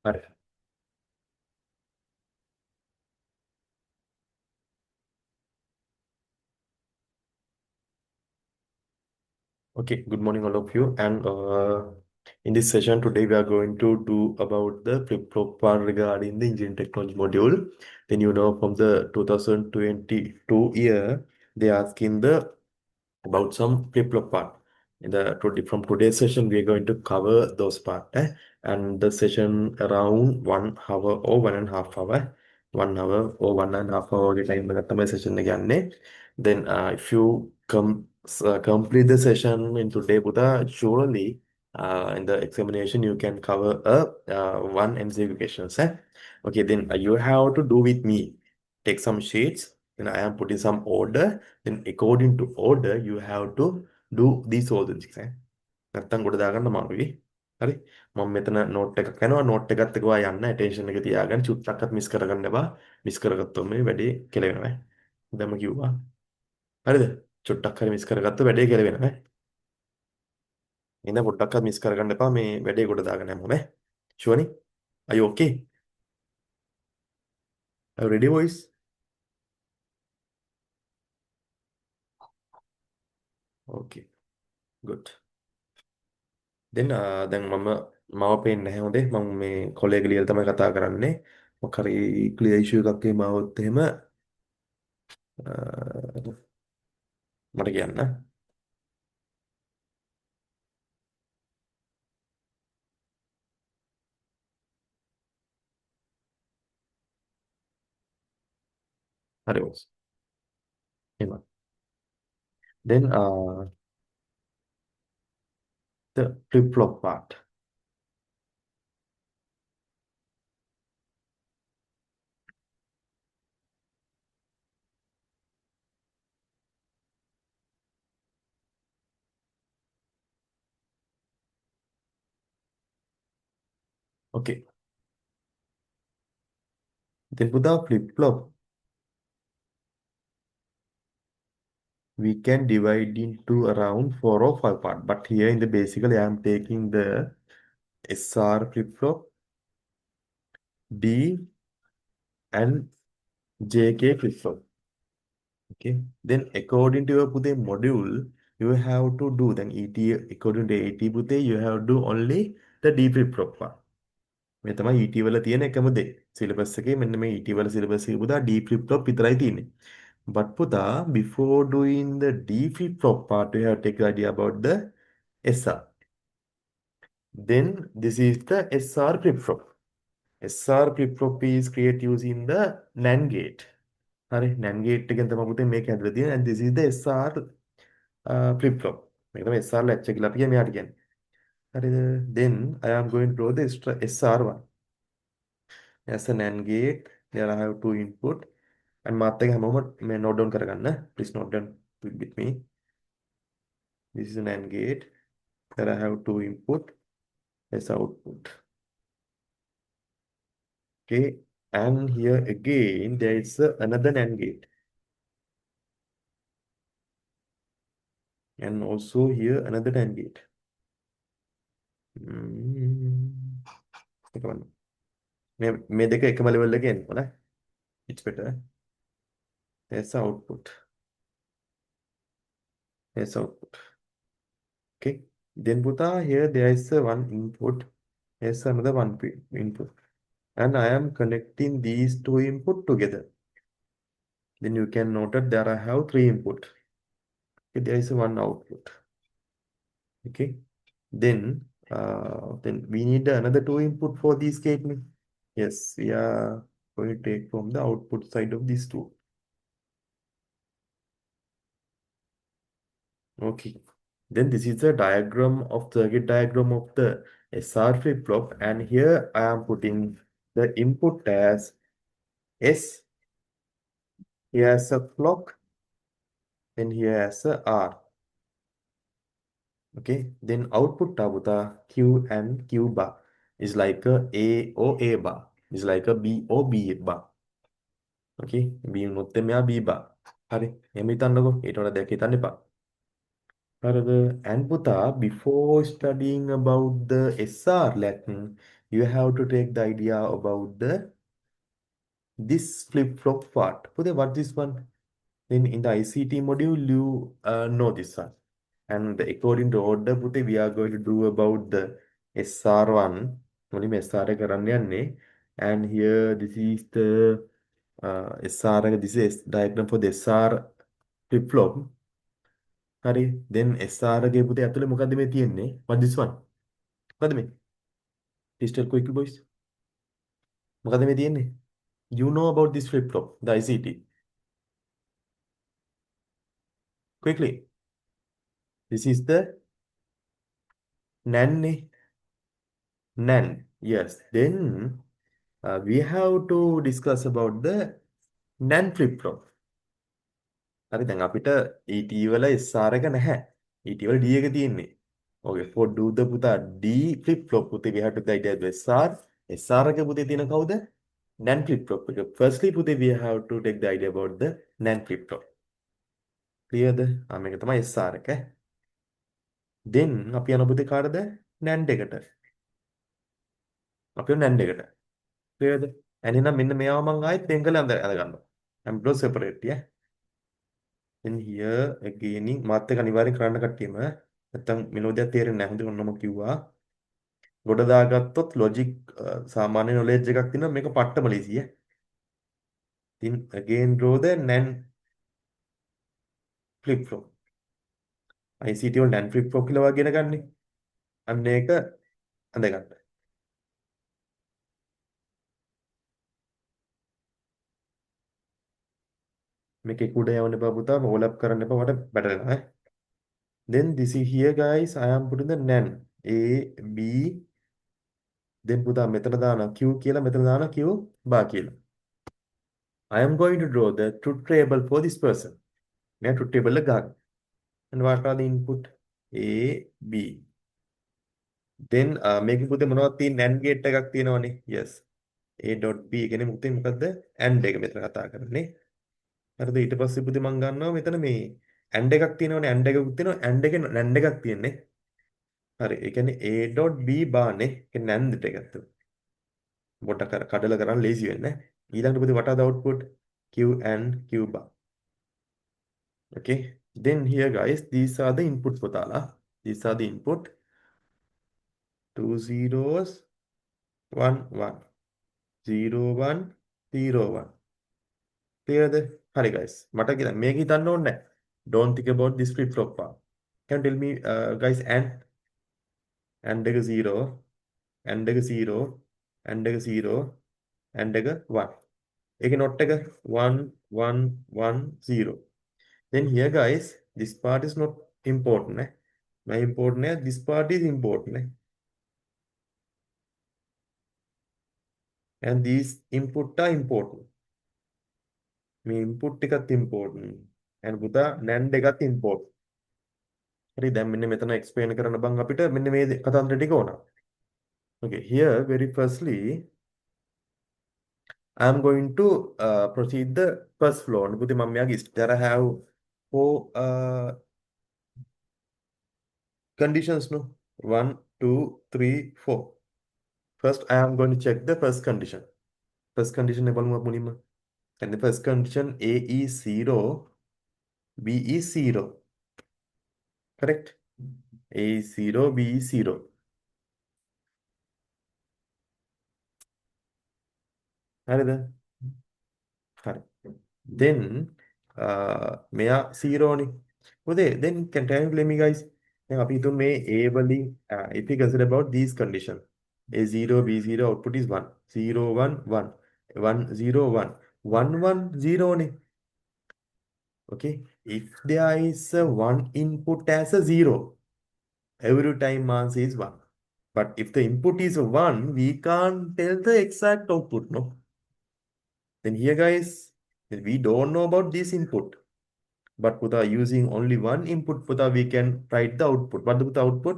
හරි. Okay, good morning, all of you. And in this session today, we are going to do about the flip-flop part regarding the engineering technology module. Then from the 2022 year, they asking the about some flip-flop part. From today's session, we are going to cover those part. And the session around 1 hour or 1.5 hour, 1 hour or 1.5 hour time session again. Then if you complete the session in today, Buddha, surely in the examination you can cover one MCQ questions. Okay, then you have to do with me. Take some sheets. Then I am putting some order. Then according to order, you have to do these all the things. නැත්තම් ගොඩ දාගන්න අමාරුයි. හරි. මම මෙතන note එකක් යනවා. Note එකත් එක්ක ඔයා යන්න ඇටෙන්ෂන් එක තියාගන්න. චුට්ටක්වත් මිස් කරගන්න එපා. මිස් කරගත්තොත් මේ වැඩේ කෙලවෙනවා. දැන්ම කිව්වා. හරිද? චුට්ටක් හරි මිස් කරගත්තොත් වැඩේ කෙලවෙනවා. එහෙනම් පොඩ්ඩක්වත් මිස් කරගන්න එපා. මේ වැඩේ ගොඩ දාගන්න යමු නේ. ෂුවර්නි? Are you okay? Are you ready, boys? Okay. Good. දැන් මම පේන්නේ නැහැ හොඳේ. මම මේ කොලේග ලියලා තමයි කතා කරන්නේ. මොකක් හරි ක්ලියර් ඉෂුව එකක් එහෙම આવොත් එහෙම මට කියන්න. හරි boys. එහෙම. Then the flip-flop part. Okay. Then with the flip-flop, we can divide into around 4 or 5 parts. But here in the basically I am taking the SR flip-flop, D and JK flip-flop. Okay. Then according to your Pute module, you have to do then ET according to AT Pute, you have to do only the D flip-flop part. මේ තමයි ET වල තියෙන එකම දේ. Syllabus එකේ මෙන්න මේ ET වල සිලබස් එක පුතා D flip flop විතරයි තියෙන්නේ. But පුතා before doing the D flip flop part you have to take idea about the SR. Then this is the SR flip flop. SR flip flop is created using the NAND gate. හරි NAND gate එකෙන් තමයි පුතේ මේක හැදලා තියෙන්නේ and this is the SR flip flop. මේක තමයි SR latch එක කියලා අපි කියන්නේ මෙයාට කියන්නේ. හරිද? Then I am going to draw the SR1. As an AND gate, there I have two input. And මාත් එක හැමෝම මේ note down කරගන්න. Please note down with me. This is an AND gate. There I have two input as output. Okay. And here again, there is another AND gate. And also here another AND gate. එක බලන්න. මේ දෙක එකම level එකේ එනවා නේ. It's better. There's the output. There's output. Okay. Then Buddha here there is one input. There's another one input. And I am connecting these two input together. Then you can note that there I have three input. Okay, there is one output. Okay. Then we need another two input for this statement. Yes, we are going to take from the output side of these two. Okay. Then this is the diagram of circuit diagram of the SR flip-flop, and here I am putting the input as S, here as a clock, and here as a R. Okay, then output tabuta Q and Q bar is like A or A bar, is like a B or B bar. Okay, B උනොත් මෙයා B bar. හරි. එහෙම හිතන්නකෝ. ඊට වඩා දෙයක් හිතන්න එපා. හරිද? And පුතා before studying about the SR Latin, you have to take the idea about the this flip-flop part. Put what this one? Then in the ICT module, you know this one. And according to order, Pute, we are going to do about the SR1. Only SR කරන්න යන්නේ. And here, this is the SR, this is diagram for the SR flip-flop. හරි. Then SR ගේ පුතේ ඇතුලේ මොකද්ද මේ තියෙන්නේ? What this one? මොකද්ද මේ? Digital quickly boys. මොකද්ද මේ තියෙන්නේ? You know about this flip-flop, the ICT. Quickly. This is the NAN. NAN. Yes. Then we have to discuss about the NAN flip-flop. හරි දැන් අපිට ET වල SR එක නැහැ. ET වල D එක තියෙන්නේ. Okay, for do the පුතා D flip-flop පුතේ we have to take the SR. SR එක පුතේ තියෙන කවුද? NAND flip-flop එක. Firstly පුතේ we have to take the idea about the NAND flip-flop. Clearද? මේක තමයි SR එක. Then අපි යන පුතේ කාටද? NAND එකට. අපි යන NAND එකට. Clearද? එහෙනම් මෙන්න මෙයාව මම ආයෙත් වෙන් කරලා අඳ ගන්නවා. I'm going to separate, yeah. Then here again මාත් එක අනිවාර්යෙන් කරන්න කට්ටියම නැත්තම් මෙලෝදියක් තේරෙන්නේ නැහැ. හොඳට ඔන්නම කිව්වා. ගොඩ දාගත්තොත් logic සාමාන්‍ය knowledge එකක් තියෙනවා මේක පට්ටම ලීසි ඈ. Then again draw the NAND flip flop. ICT වල NAND flip flop කියලා වගේ ඉගෙන ගන්නේ. අන්න ඒක අඳගන්න. මේකේ කුඩ යවන්න එපා පුතා ඕලප් කරන්න එපා වට බැටරෙනවා ඈ. Then this is here guys I am putting the NAND A B then පුතා මෙතන දානවා Q කියලා මෙතන දානවා Q bar කියලා. I am going to draw the truth table for this person. මේ truth table එක ගන්න. And what are the input? A B. Then මේකේ පුතේ මොනවද තියෙන්නේ NAND gate එකක් තියෙනවනේ. Yes. A.B කියන්නේ මොකද AND එක මෙතන කතා කරන්නේ. හරිද ඊට පස්සේ පුතේ මම ගන්නවා මෙතන මේ AND එකක් තියෙනවනේ AND එකකුත් තියෙනවා AND එකේ NAND එකක් තියෙන්නේ. හරි ඒ කියන්නේ A.B බානේ ඒ NAND එක ඇතුළේ. පොඩ්ඩක් කඩලා කරන්න ලේසි වෙන්නේ. ඊළඟට පුතේ what are the output? Q and Q bar. Okay. Then here guys these are the input පුතාලා. These are the input. 2 zeros 1 1 0 1 0 1. Clearද? හරි guys. මට කියලා මේක හිතන්න ඕනේ නැහැ. Don't think about this flip flop part. Can you tell me guys and එක 0 and එක 0 and එක 0 and එක 1. ඒකේ not එක 1 1 1 0. Then here guys this part is not important not important this part is important and these input are important. මේ input එකත් important and පුතා NAND එකත් important. හරි දැන් මෙන්න මෙතන explain කරන්න බං අපිට මෙන්න මේ කතන්දර ටික ඕන. Okay, here very firstly I am going to proceed the first floor. පුතේ මම මෙයාගේ there I have four conditions no 1 2 3 4. First I am going to check the first condition. First condition එක බලමු මුලින්ම. And the first condition A is 0 B is 0. Correct? A is 0 B is 0. හරිද? හරි. Then මෙයා 0 නේ. පුතේ then can you let me guys දැන් අපි හිතමු මේ A වලින් if we consider about these condition A0 B0 output is 1 0 1 1 1 0 1 1 1 0 නේ. Okay, if there is a one input as a 0 every time answer is 1. But if the input is 1 we can't tell the exact output no. Then here guys we don't know about this input. But පුතා using only one input පුතා we can write the output. What the පුතා output?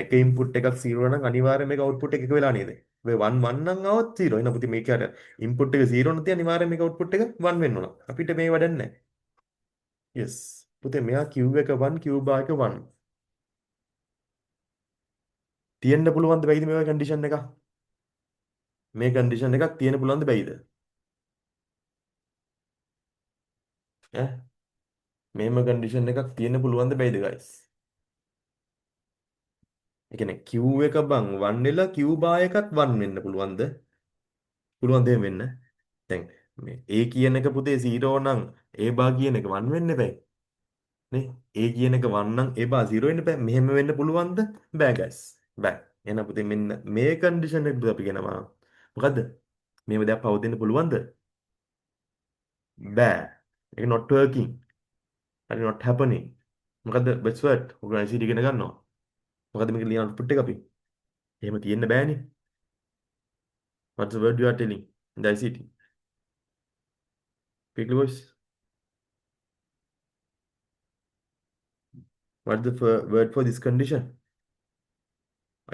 එක input එකක් 0 නම් අනිවාර්යයෙන් මේක output එක වෙලා නේද? ඔය 1 1 නම් આવත් 0. එහෙනම් පුතේ මේක අර input එක 0 නැති අනිවාර්යයෙන් මේක output එක 1 වෙන්න ඕන. අපිට මේ වැඩක් නැහැ. Yes. පුතේ මෙයා Q එක 1 Q bar එක 1. තියෙන්න පුළුවන්ද බැයිද මේ වගේ condition එක? මේ කන්ඩිෂන් එකක් තියෙන්න පුළුවන්ද බැයිද? ඈ මේම කන්ඩිෂන් එකක් තියෙන්න පුළුවන්ද බැයිද guys? ඒ කියන්නේ Q එක බං 1 වෙලා Q බා එකත් 1 වෙන්න පුළුවන්ද? පුළුවන් දෙයක් වෙන්න. දැන් මේ A කියන එක පුතේ 0 නම් A බා කියන එක 1 වෙන්න බෑ. නේ? A කියන එක 1 නම් A බා 0 වෙන්න බෑ. මෙහෙම වෙන්න පුළුවන්ද? බෑ guys. බෑ. එහෙනම් පුතේ මෙන්න මේ කන්ඩිෂන් එක අපි කියනවා. මොකද්ද? මේව දැන් පවතින්න පුළුවන්ද? බෑ. ඒක not working. හරි not happening. මොකද්ද best word? ඔයගොල්ලෝ ICT ඉගෙන ගන්නවා. මොකද්ද මේක ලියන output එක අපි? එහෙම තියෙන්න බෑනේ. What's the word you are telling in the ICT? Quickly boys. What's the word for this condition?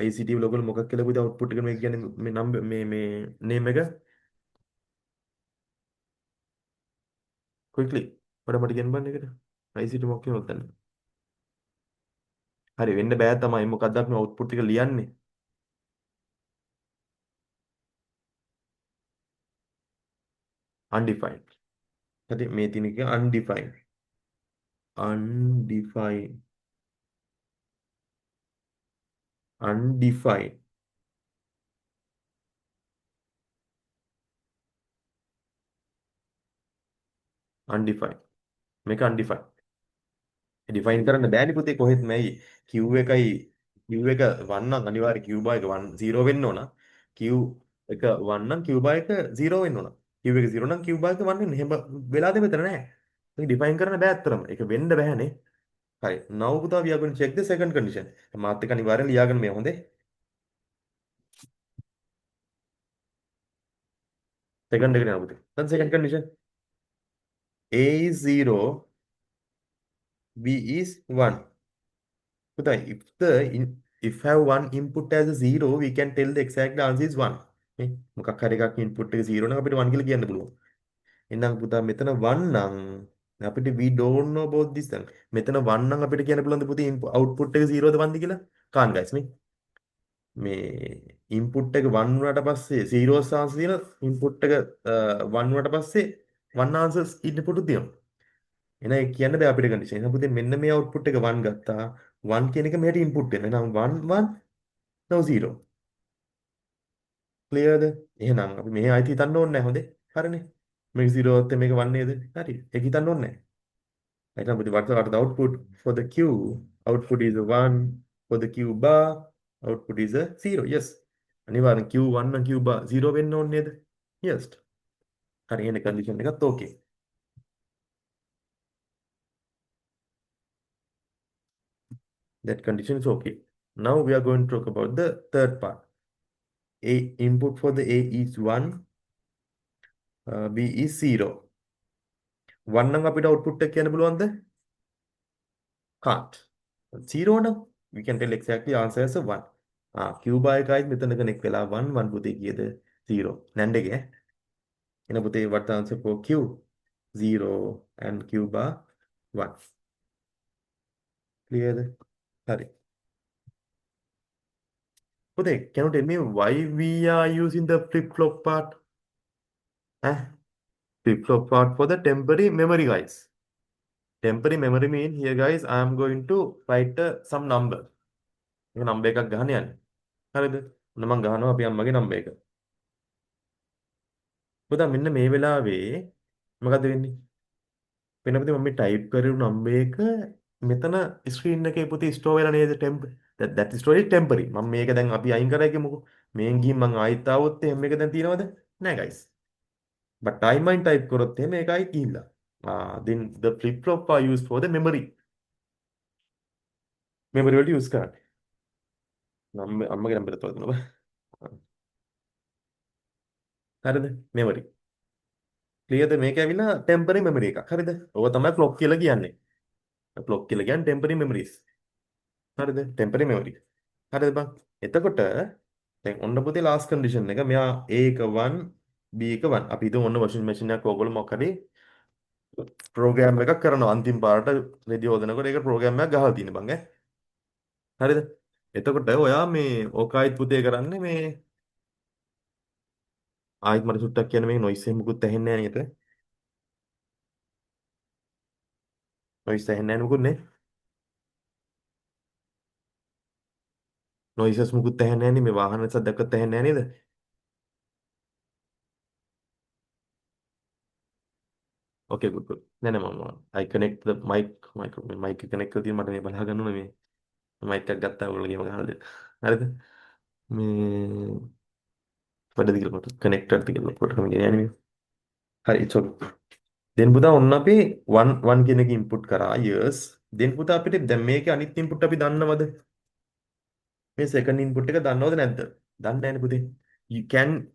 ICT වල ඔයගොල්ලෝ මොකක් කියලා පුතේ output එක මේ කියන්නේ මේ number මේ name එක quickly. ඔයාලා මට කියන්න බෑ නේද? ICT මොකක් කියනවද දැන්? හරි වෙන්න බෑ තමයි. මොකද්ද අපි output එක ලියන්නේ? Undefined. හරි මේ තියෙන එක undefined. Undefined. Undefined. Undefined. මේක undefined. ඩිෆයින් කරන්න බෑනේ පුතේ කොහෙත්ම ඇයි Q එකයි Q එක 1 නම් අනිවාර්ය Q බා එක 1 0 වෙන්න ඕන Q එක 1 නම් Q බා එක 0 වෙන්න ඕන Q එක 0 නම් Q බා එක 1 වෙන්න එහෙම වෙලාද මෙතන නෑ මේක ඩිෆයින් කරන්න බෑ අත්‍තරම ඒක වෙන්න බෑනේ හරි now පුතා we are going to check the second condition මාත් එක්ක අනිවාර්යෙන් ලියාගන්න මේ හොඳේ second එකට යනවා පුතේ දැන් second condition A is 0 B is 1 පුතා if have one input as a 0 we can tell the exact answer is 1 නේ මොකක් හරි එකක් input එක 0 නම් අපිට 1 කියලා කියන්න පුළුවන් එහෙනම් පුතා මෙතන 1 නම් අපිට we don't know about this then මෙතන 1 නම් අපිට කියන්න පුළුවන්ද පුතේ output එක 0ද 1ද කියලා can't guys මේ input එක 1 වුණාට පස්සේ 0 answer තියෙන input එක 1 වුණාට පස්සේ 1 answers input තියෙනවා එහෙනම් ඒ කියන්න බෑ අපිට condition එහෙනම් පුතේ මෙන්න මේ output එක 1 ගත්තා 1 කියන එක මෙහෙට input වෙනවා එහෙනම් 1 1 no 0 ක්ලියර්ද? එහෙනම් අපි මෙහෙ ආයිත් හිතන්න ඕනේ නැහැ හොඳේ. හරිනේ. මේක 0 වත් මේක 1 නේද? හරි. ඒක හිතන්න ඕනේ නැහැ. එහෙනම් අපි what are the output for the Q? Output is a 1 for the Q bar. Output is a 0. Yes. අනිවාර්යෙන් Q1 නම් Q bar 0 වෙන්න ඕනේ නේද? Yes. හරි. එන condition එකත් okay. That condition is okay. Now we are going to talk about the third part. A input for the A is 1, B is 0. 1 නම් අපිට output එක කියන්න පුළුවන්ද? Can't. 0 නම් we can tell exactly answer as a 1. Q bar එකයි මෙතන connect වෙලා 1 1 පුතේ කීයද 0. නැන්ඩ් එකේ එන පුතේ what the answer for Q 0 and Q bar 1. Clear? හරි. පුතේ can you tell me why we are using the flip-flop part? Flip-flop part for the temporary memory guys. Temporary memory mean here guys I am going to write some number. එක number එකක් ගහන්න යන්නේ. හරිද? ඔන්න මම ගහනවා අපි අම්මගේ නම්බර් එක. පුතා මෙන්න මේ වෙලාවේ මොකද වෙන්නේ? වෙනපිට මම මේ ටයිප් කරපු නම්බර් එක මෙතන ස්ක්‍රීන් එකේ පුතේ ස්ටෝර් වෙලා නේද that storage temporary මම මේක දැන් අපි අයින් කරා කියමුකෝ මේන් ගිහින් මම ආයෙත් ආවොත් එහෙම මේක දැන් තියෙනවද නෑ guys but timeline type කරොත් එහෙම ඒක ආයෙත් ගිහිල්ලා then the flip flop are used for the memory වලට use කරන්නේ අම්මගේ නම්බර තෝරා දුන්නා හරිද memory clearද මේක ඇවිල්ලා temporary memory එකක් හරිද ඕක තමයි clock කියලා කියන්නේ clock කියලා කියන්නේ temporary memories හරිද temporary memory හරිද බං එතකොට දැන් ඔන්න පුතේ last condition එක මෙයා A එක 1 B එක 1 අපි හිතමු ඔන්න washing machine එකක් ඕගොල්ලෝ මොකක් හරි ප්‍රෝග්‍රෑම් එකක් කරනවා අන්තිම පාරට රෙදි හොදනකොට ඒක ප්‍රෝග්‍රෑම් එකක් ගහලා තියෙන බං ඈ. හරිද? එතකොට ඔයා මේ ඕකයිත් පුතේ කරන්නේ මේ ආයෙත් මට සුට්ටක් කියන්න මේ නොයිස් එක මුකුත් ඇහෙන්නේ නැහැ නේද? නොයිස් ඇහෙන්නේ නැහැ මුකුත් නේ? නොයිසස් මුකුත් ඇහෙන්නේ නැහැ නේ මේ වාහන සද්දක්වත් ඇහෙන්නේ නැහැ නේද? Okay, good, good. නෑ නෑ I connect the mic connect කරලා තියෙන මට මේ බලා ගන්න ඕනේ මේ mic එකක් ගත්තා ඔයගොල්ලෝ ගේම ගහලා දෙන්න. හරිද? මේ වැඩද කියලා මට connected ද කියලා කොට කම කියන්නේ මේ. හරි it's okay. then පුතා ඔන්න අපි 1 කියන එක input කරා yes. then පුතා අපිට දැන් මේකේ අනිත් input අපි දන්නවද? මේ second input එක දන්නවද නැද්ද? දන්නේ නැහැනේ පුතේ.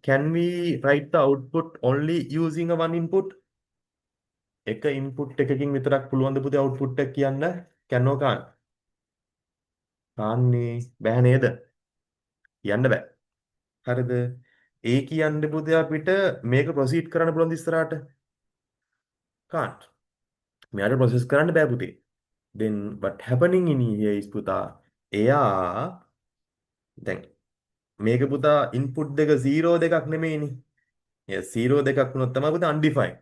Can we write the output only using a one input? එක input එකකින් විතරක් පුළුවන් ද පුතේ output එක කියන්න? can or can't? කාන්නේ බෑ නේද? කියන්න බෑ. හරිද? ඒ කියන්නේ පුතේ අපිට මේක ප්‍රොසීඩ් කරන්න පුළුවන් ද ඉස්සරහට? can't. මෙයාට ප්‍රොසෙස් කරන්න බෑ පුතේ. then what happening in here is පුතා එයා දැන් මේක පුතා input දෙක 0 දෙකක් නෙමෙයිනේ. එයා 0 දෙකක් වුණොත් තමයි පුතා undefined.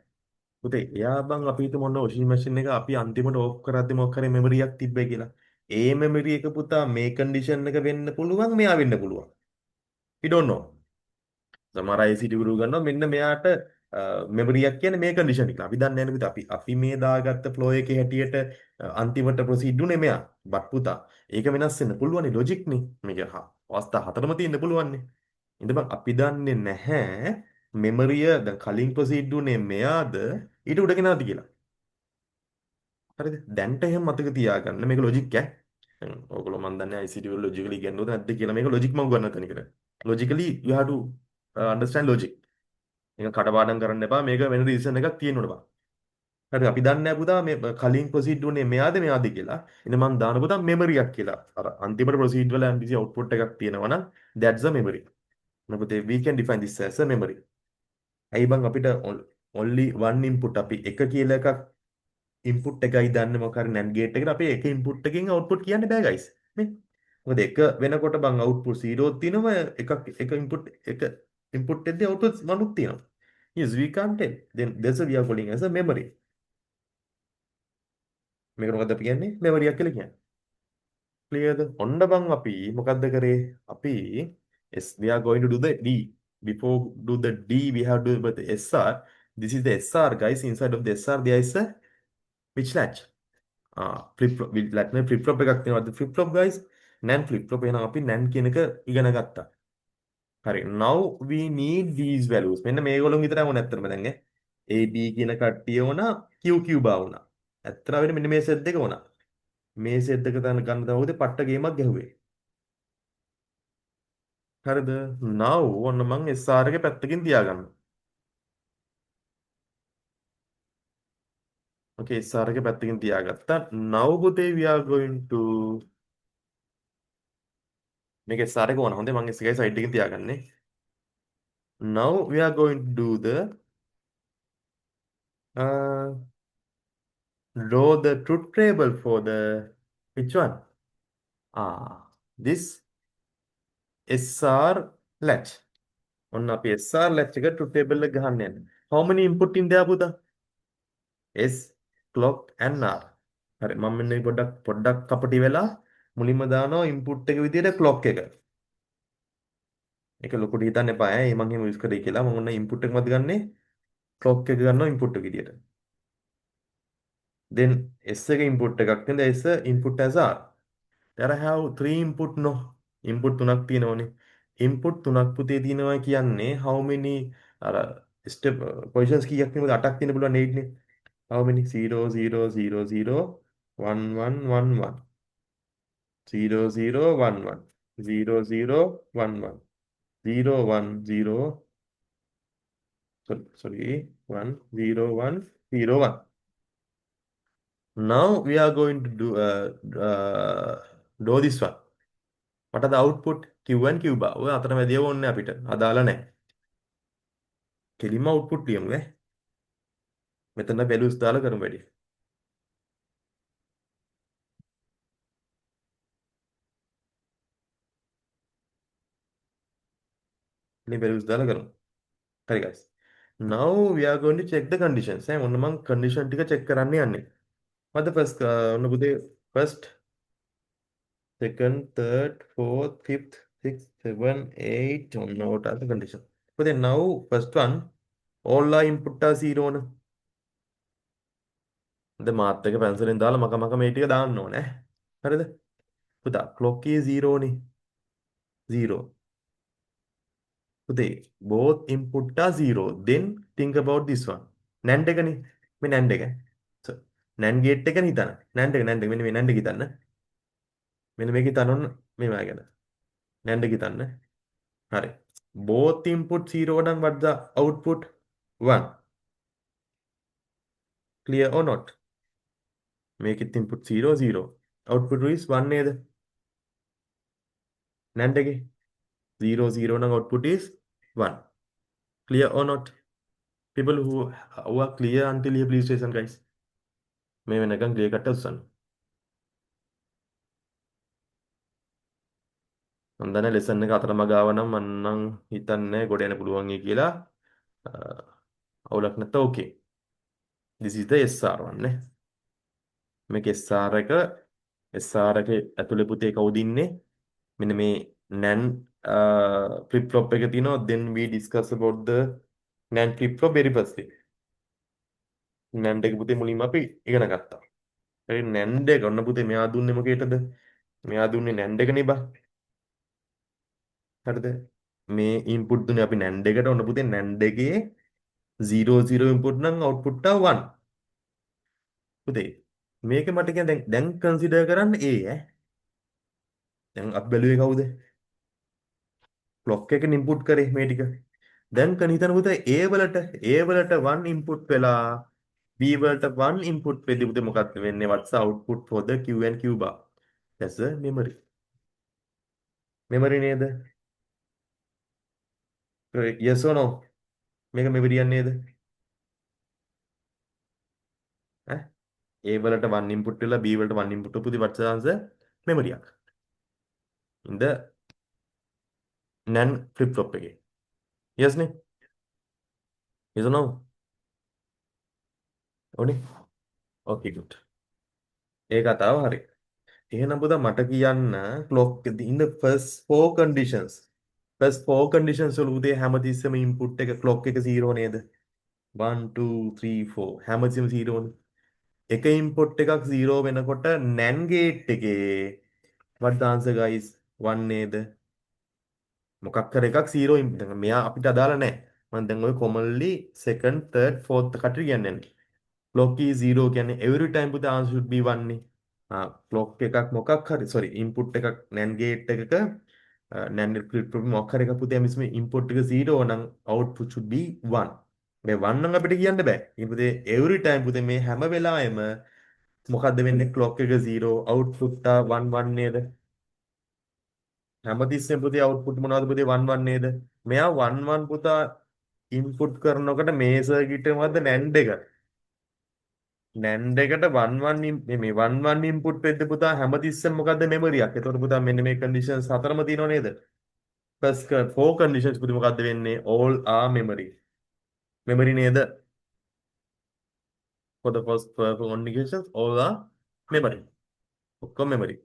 පුතේ එයා බං අපි හිතමු මොන වොෂින් මැෂින් එක අපි අන්තිමට ඕෆ් කරද්දි මොකක් හරි මෙමරියක් තිබ්බයි කියලා. ඒ මෙමරි එක පුතා මේ කන්ඩිෂන් එක වෙන්න පුළුවන් මෙයා වෙන්න පුළුවන්. we don't know. සමහර අය සිටි ගුරු ගන්නවා මෙන්න මෙයාට මෙමරියක් කියන්නේ මේ කන්ඩිෂන් එක. අපි දන්නේ නැහැ නේද අපි මේ දාගත්ත ෆ්ලෝ එකේ හැටියට අන්තිමට ප්‍රොසීඩ් උනේ මෙයා. බත් පුතා ඒක වෙනස් වෙන්න පුළුවන් නේ ලොජික් නේ. මේක අවස්ථා හතරම තියෙන්න පුළුවන් නේ. ඉතින් අපි දන්නේ නැහැ මෙමරිය දැන් කලින් ප්‍රොසීඩ් උනේ මෙයාද ඊට උඩ කෙනාද කියලා. හරිද? දැන්ට එහෙම මතක තියාගන්න මේක ලොජික් ඈ. දැන් ඕගොල්ලෝ මන් දන්නේ ICT වල ලොජිකලි ඉගෙනුවද නැද්ද කියලා මේක ලොජික් මම උගන්වන්න තනිකර. Logically you have to understand logic. මේක කටපාඩම් කරන්න එපා. මේක වෙන රීසන් එකක් තියෙන්න ඕන බා. හරි අපි දන්නේ නැහැ පුතා මේ කලින් ප්‍රොසීඩ් උනේ මෙයාද කියලා. ඉතින් මම දාන පුතා මෙමරියක් කියලා. අර අන්තිමට ප්‍රොසීඩ් වල MPC output එකක් තියෙනවා නම් that's a memory. මොකද we can define this as a memory. ඇයි බං අපිට only one input අපි එක කියලා එකක් input එකයි දාන්නේ මොකක් හරි NAND gate එකකට අපි එක input එකකින් output කියන්න බෑ guys. නේ? මොකද එක වෙනකොට බං output 0 තියෙනවා එක input එකදී output 1 උත් තියෙනවා. Yes, we can't tell. Then that's what we are calling as a memory. මේකට මොකද්ද අපි කියන්නේ? memory එකක් කියලා කියන්නේ. Clearද? ඔන්න බං අපි මොකද්ද කරේ? අපි yes, we are going to do the D. Before do the D, we have to do the SR. This is the SR, guys. Inside of the SR, there is a which latch? flip flop. latch නේ flip flop එකක් තියෙනවා. flip flop, guys. NAND flip flop. එහෙනම් අපි NAND කියන එක ඉගෙන ගත්තා. හරි. Now we need these values. මෙන්න මේගොල්ලෝ විතරයි ඕනේ ඇත්තටම දැන් ඈ. A B කියන කට්ටිය වුණා Q Q බා වුණා. ඇත්තට වෙන්නේ මෙන්න මේ සෙට් දෙක වුණා. මේ සෙට් දෙක ගන්න තමයි උදේ පට්ට ගේමක් ගැහුවේ. හරිද? now ඔන්න මං SR එක පැත්තකින් තියාගන්න. okay SR එක පැත්තකින් තියාගත්තා. now පුතේ we are going to මේක SR එක වුණා. හොඳේ මං S එකයි සයිඩ් එකකින් තියාගන්නේ. now we are going to do the uh, draw the truth table for the which one? This SR latch. ඔන්න අපි SR latch එක truth table එක ගහන්න යන්නේ. How many input in there පුතා? S clock and R. හරි මම මෙන්න මේ පොඩ්ඩක් කපටි වෙලා මුලින්ම දානවා input එක විදියට clock එක. ඒක ලොකුට හිතන්න එපා ඈ. මම එහෙම යූස් කරේ කියලා. මම ඔන්න input එක මත ගන්නේ clock එක ගන්නවා input එක විදියට. then S එක input එකක් නේද? S input as R. there I have three input no. input තුනක් තියෙනවනේ. input තුනක් පුතේ තියෙනවා කියන්නේ how many අර step positions කීයක් තියෙනවද? 8ක් තියෙන පුළුවන් 8 නේ. how many 0 0 0 0 1 1 1 1 0 0 1 1 0 0 1 1 0 1 0 sorry 1 0 1 0 1. Now we are going to do this one. What are the output? Q and Q bar. ඔය අතරමැදිය ඕනේ අපිට. අදාළ නැහැ. කෙලින්ම output ලියමු ඈ. මෙතන values දාලා කරමු වැඩි. මේ values දාලා කරමු. හරි guys. Now we are going to check the conditions. ඔන්න මම condition ටික check කරන්න යන්නේ. මොකද first ඔන්න පුතේ first second third fourth fifth sixth seven eight ඔන්න what are the conditions. පුතේ now first one all are input are zero න. දැන් මාත් එක පැන්සලෙන් දාලා මක මේ ටික දාන්න ඕනේ. හරිද? පුතා clock is zero නේ. Zero. පුතේ both input are zero. Then think about this one. NAND එකනේ. මේ NAND එක. So, NAND gate එක හිතන්න. NAND එක මෙන්න මේ NAND එක හිතන්න. මෙන්න මේක හිතන්න ඕන මේ වගේ ගැන. NAND එක හිතන්න. හරි. Both input zero නම් what the output? 1. Clear or not? Make it input 0 0. Output is 1 නේද? NAND එකේ 0 0 නම් output is 1. Clear or not? People who are clear until here, please station guys. මේ වෙනකන් clear cut උස්සන්න. මම දන්නේ lesson එක අතරමඟ ආව නම් මන්නම් හිතන්නේ ගොඩ යන්න පුළුවන් කියලා. අවුලක් නැත්නම් okay. This is the SR1 නේ. මේක SR එක ඇතුලේ පුතේ කවුද ඉන්නේ? මෙන්න මේ NAND flip flop එක තියෙනවා. Then we discuss about the NAND flip flop very firstly. NAND එක පුතේ මුලින්ම අපි ඉගෙන ගත්තා. ඒ NAND එක ඔන්න පුතේ මෙයා දුන්නේ මොකේටද? මෙයා දුන්නේ NAND එකනේ බා. හරිද? මේ ඉන්පුට් දුන්නේ අපි NAND එකට. ඔන්න පුතේ NAND එකේ 0 0 ඉන්පුට් නම් අවුට්පුට් එක 1. පුතේ මේක මට කියන දැන් කන්සිඩර් කරන්න A ඈ. දැන් අපි බැලුවේ කවුද? ක්ලොක් එකෙන් ඉන්පුට් කරේ මේ ටික. දැන් කන හිතන පුතේ A වලට 1 ඉන්පුට් වෙලා B වලට 1 ඉන්පුට් වෙද්දී පුතේ මොකක්ද වෙන්නේ? What's the output for the Q and Q bar? That's the memory. memory නේද? Yes or no? මේක memory නේද? ඈ A වලට 1 ඉන්පුට් වෙලා B වලට 1 ඉන්පුට් පුතේ what's the answer? memory එකක්. in the NAND flip flop එකේ. Yes නේ? Yes or no? ඕනේ? Okay good. ඒ කතාව හරි. එහෙනම් පුතා මට කියන්න clock in the first four conditions. First four conditions වල උදේ හැමතිස්සෙම input එක clock එක 0 නේද? 1 2 3 4 හැමතිස්සෙම 0 නේ. එක input එකක් 0 වෙනකොට NAND gate එකේ what the answer guys? 1 නේද? මොකක් කර එකක් 0 දැන් මෙයා අපිට අදාළ නැහැ. මම දැන් ඔය commonly second third fourth කටට කියන්නේ. clock is 0 කියන්නේ every time පුතා answer should be 1 නේ. ක්ලොක් එකක් මොකක් හරි sorry input එකක් NAND gate එකක NAND flip flop මොකක් හරි එකක් පුතේ මිස් මේ input එක 0 නම් output should be 1. මේ 1 නම් අපිට කියන්න බෑ. ඊට පුතේ every time පුතේ මේ හැම වෙලාවෙම මොකද්ද වෙන්නේ clock එක 0 output 1 1 නේද? හැමතිස්සෙම පුතේ output මොනවද පුතේ 1 1 නේද? මෙයා 1 1 පුතා input කරනකොට මේ circuit එක මොකද්ද NAND එක. NAND එකට 1 1 මේ 1 1 input වෙද්දී පුතා හැමතිස්සෙම මොකද්ද memory එකක්. එතකොට පුතා මෙන්න මේ conditions හතරම තියෙනව නේද? first four conditions පුතේ මොකද්ද වෙන්නේ? all are memory. memory නේද? for the first four conditions all are memory. ඔක්කොම memory.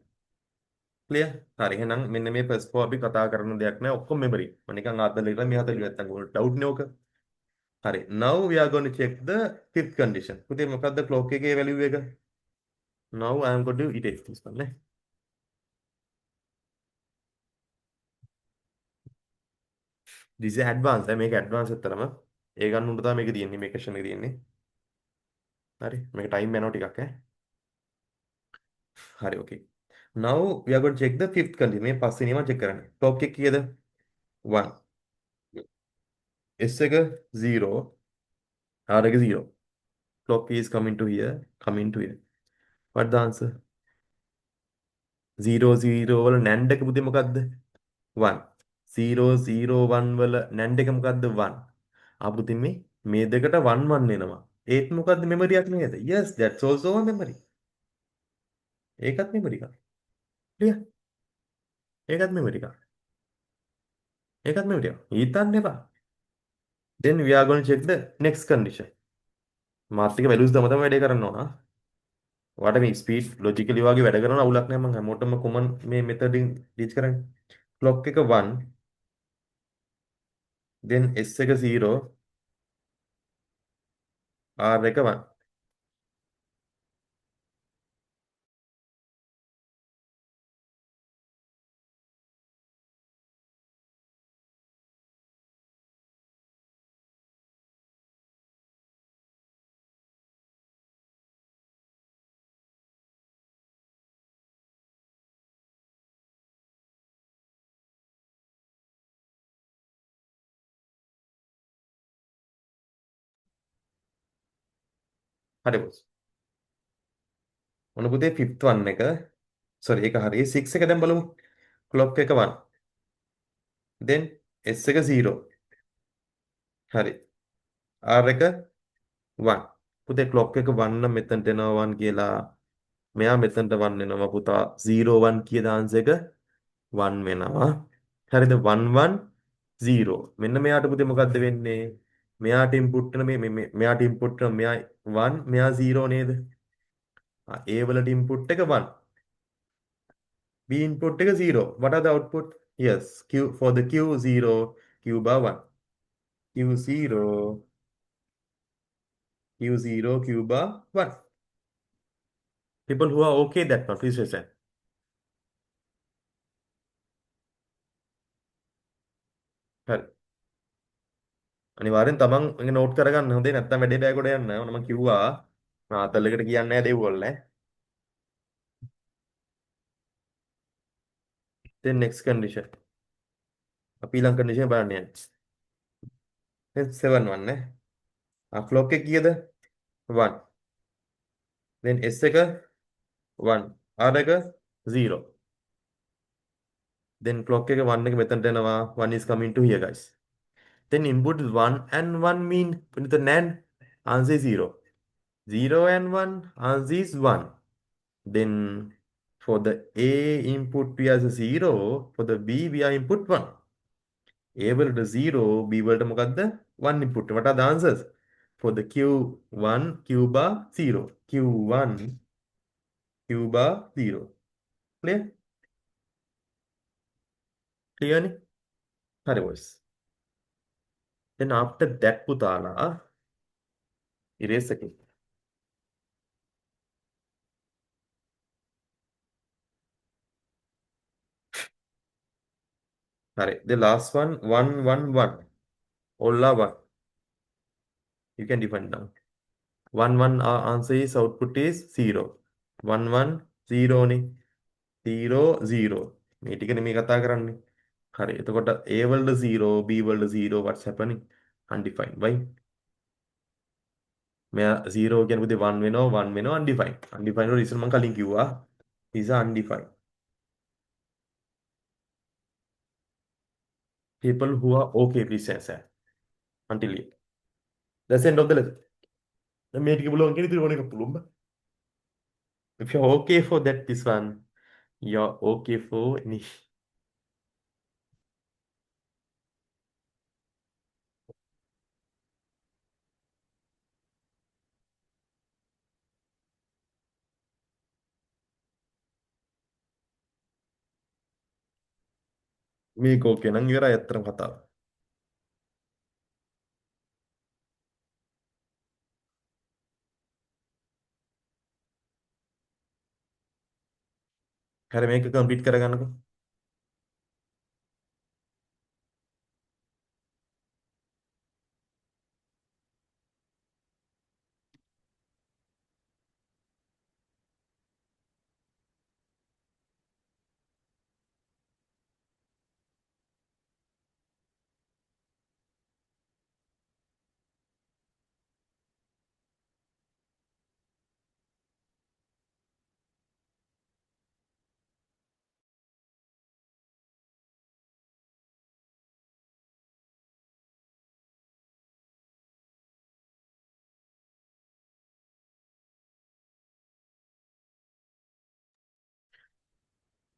clear? හරි එහෙනම් මෙන්න මේ first four අපි කතා කරන දෙයක් නෑ ඔක්කොම memory. මම නිකන් ආතල් එකලා මේ හතර නැත්තම් ඔයාලට doubt නේ ඕක. හරි. now we are going to check the fifth condition. පුතේ මොකද්ද clock එකේ value එක? now I am going to iterate this one නේ. this is advanced මේක advanced එකතරම ඒ ගන්න උන්ට තමයි මේක තියෙන්නේ මේ question එක තියෙන්නේ හරි මේක time යනවා ටිකක් හරි okay now we are going to check the fifth condition මේ පස්වෙනි එක check කරන්න clock එක කීයද 1 s එක 0 r එක 0 clock is coming to here what the answer 0 0 වල NAND එක පුතේ මොකද්ද 1 0 0 1 වල NAND එක මොකද්ද 1 ආපුතින් මේ දෙකට 1 1 එනවා ඒත් මොකද්ද මෙමරි එකක් නේද yes that's also a memory ඒකත් මෙමරි එකක් clear ඒකත් මෙමරි එකක් ඒකත් මෙමරි එකක් හිතන්න එපා Then we are going to check the next condition. මාත් එක values දම තමයි වැඩේ කරන්න ඕන. ඔයාලට මේ speed logically වගේ වැඩ කරන අවුලක් නැහැ මම හැමෝටම common මේ method එකෙන් teach කරන්නේ. clock එක 1 then s එක 0 r එක 1. හරි boss. මොන පුතේ fifth one එක sorry ඒක හරි 6 එක දැන් බලමු. clock එක 1 then s එක 0 හරි r එක 1. පුතේ clock එක 1 නම් මෙතනට එනවා 1 කියලා. මෙයා මෙතනට 1 වෙනවා පුතා 0 1 කියන ආන්සර් එක 1 වෙනවා. හරිද 1 1 0. මෙන්න මෙයාට පුතේ මොකද්ද වෙන්නේ? මෙයාට ඉන්පුට් කරන මෙයාට ඉන්පුට් කරන මෙයා 1 මෙයා 0 නේද? A වලට ඉන්පුට් එක 1. B input එක 0. What are the output? Yes, Q for the Q0, Q bar 1. Q0, Q0, Q bar 1. People who are okay that one, please raise hand. හරි. අනිවාර්යෙන් තමන් එක නෝට් කරගන්න හොඳේ නැත්නම් වැඩේ බෑ කොට යන්න. මම කිව්වා මාතලකට කියන්නේ නැහැ දේවල් නේ. Then next condition. අපි ඊළඟ condition බලන්න යන්නේ. Then 7 1 නේ. clock එක කීයද? 1. Then S එක 1. R එක 0. Then clock එක 1 එක මෙතනට එනවා. 1 is coming to here guys. Then input is 1 and 1 mean with the NAND answer is 0. 0 and 1 answer is 1. Then for the A input we have 0, for the B we are input 1. A වලට 0, B වලට මොකක්ද? 1 input. What are the answers? For the Q1, Q bar 0. Q1, Q bar 0. Clear? Clear නේ? හරි boys. Then after that පුතාලා erase එකේ. හරි. The last one 1 1 1. All are 1. You can define now. 1 1 answer is output is 0. 1 1 0 නේ. 0 0. මේ ටිකනේ මේ කතා කරන්නේ. හරි. එතකොට A වලට 0, B වලට 0 what's happening? Undefined. Why? මෙයා 0 කියන පුතේ 1 වෙනවා 1 වෙනවා undefined. Undefined වල ඉතින් මම කලින් කිව්වා is undefined. People who are okay please answer until here. That's the end of the lesson. දැන් මේ ටික බලන්න කියන ඉතින් ඕන එක පුළුවන්. If you're okay for that this one, you're okay for any මේක ඕකේ නම් ඉවරයි අත්‍තරම කතාව. හරි මේක complete කරගන්නකෝ.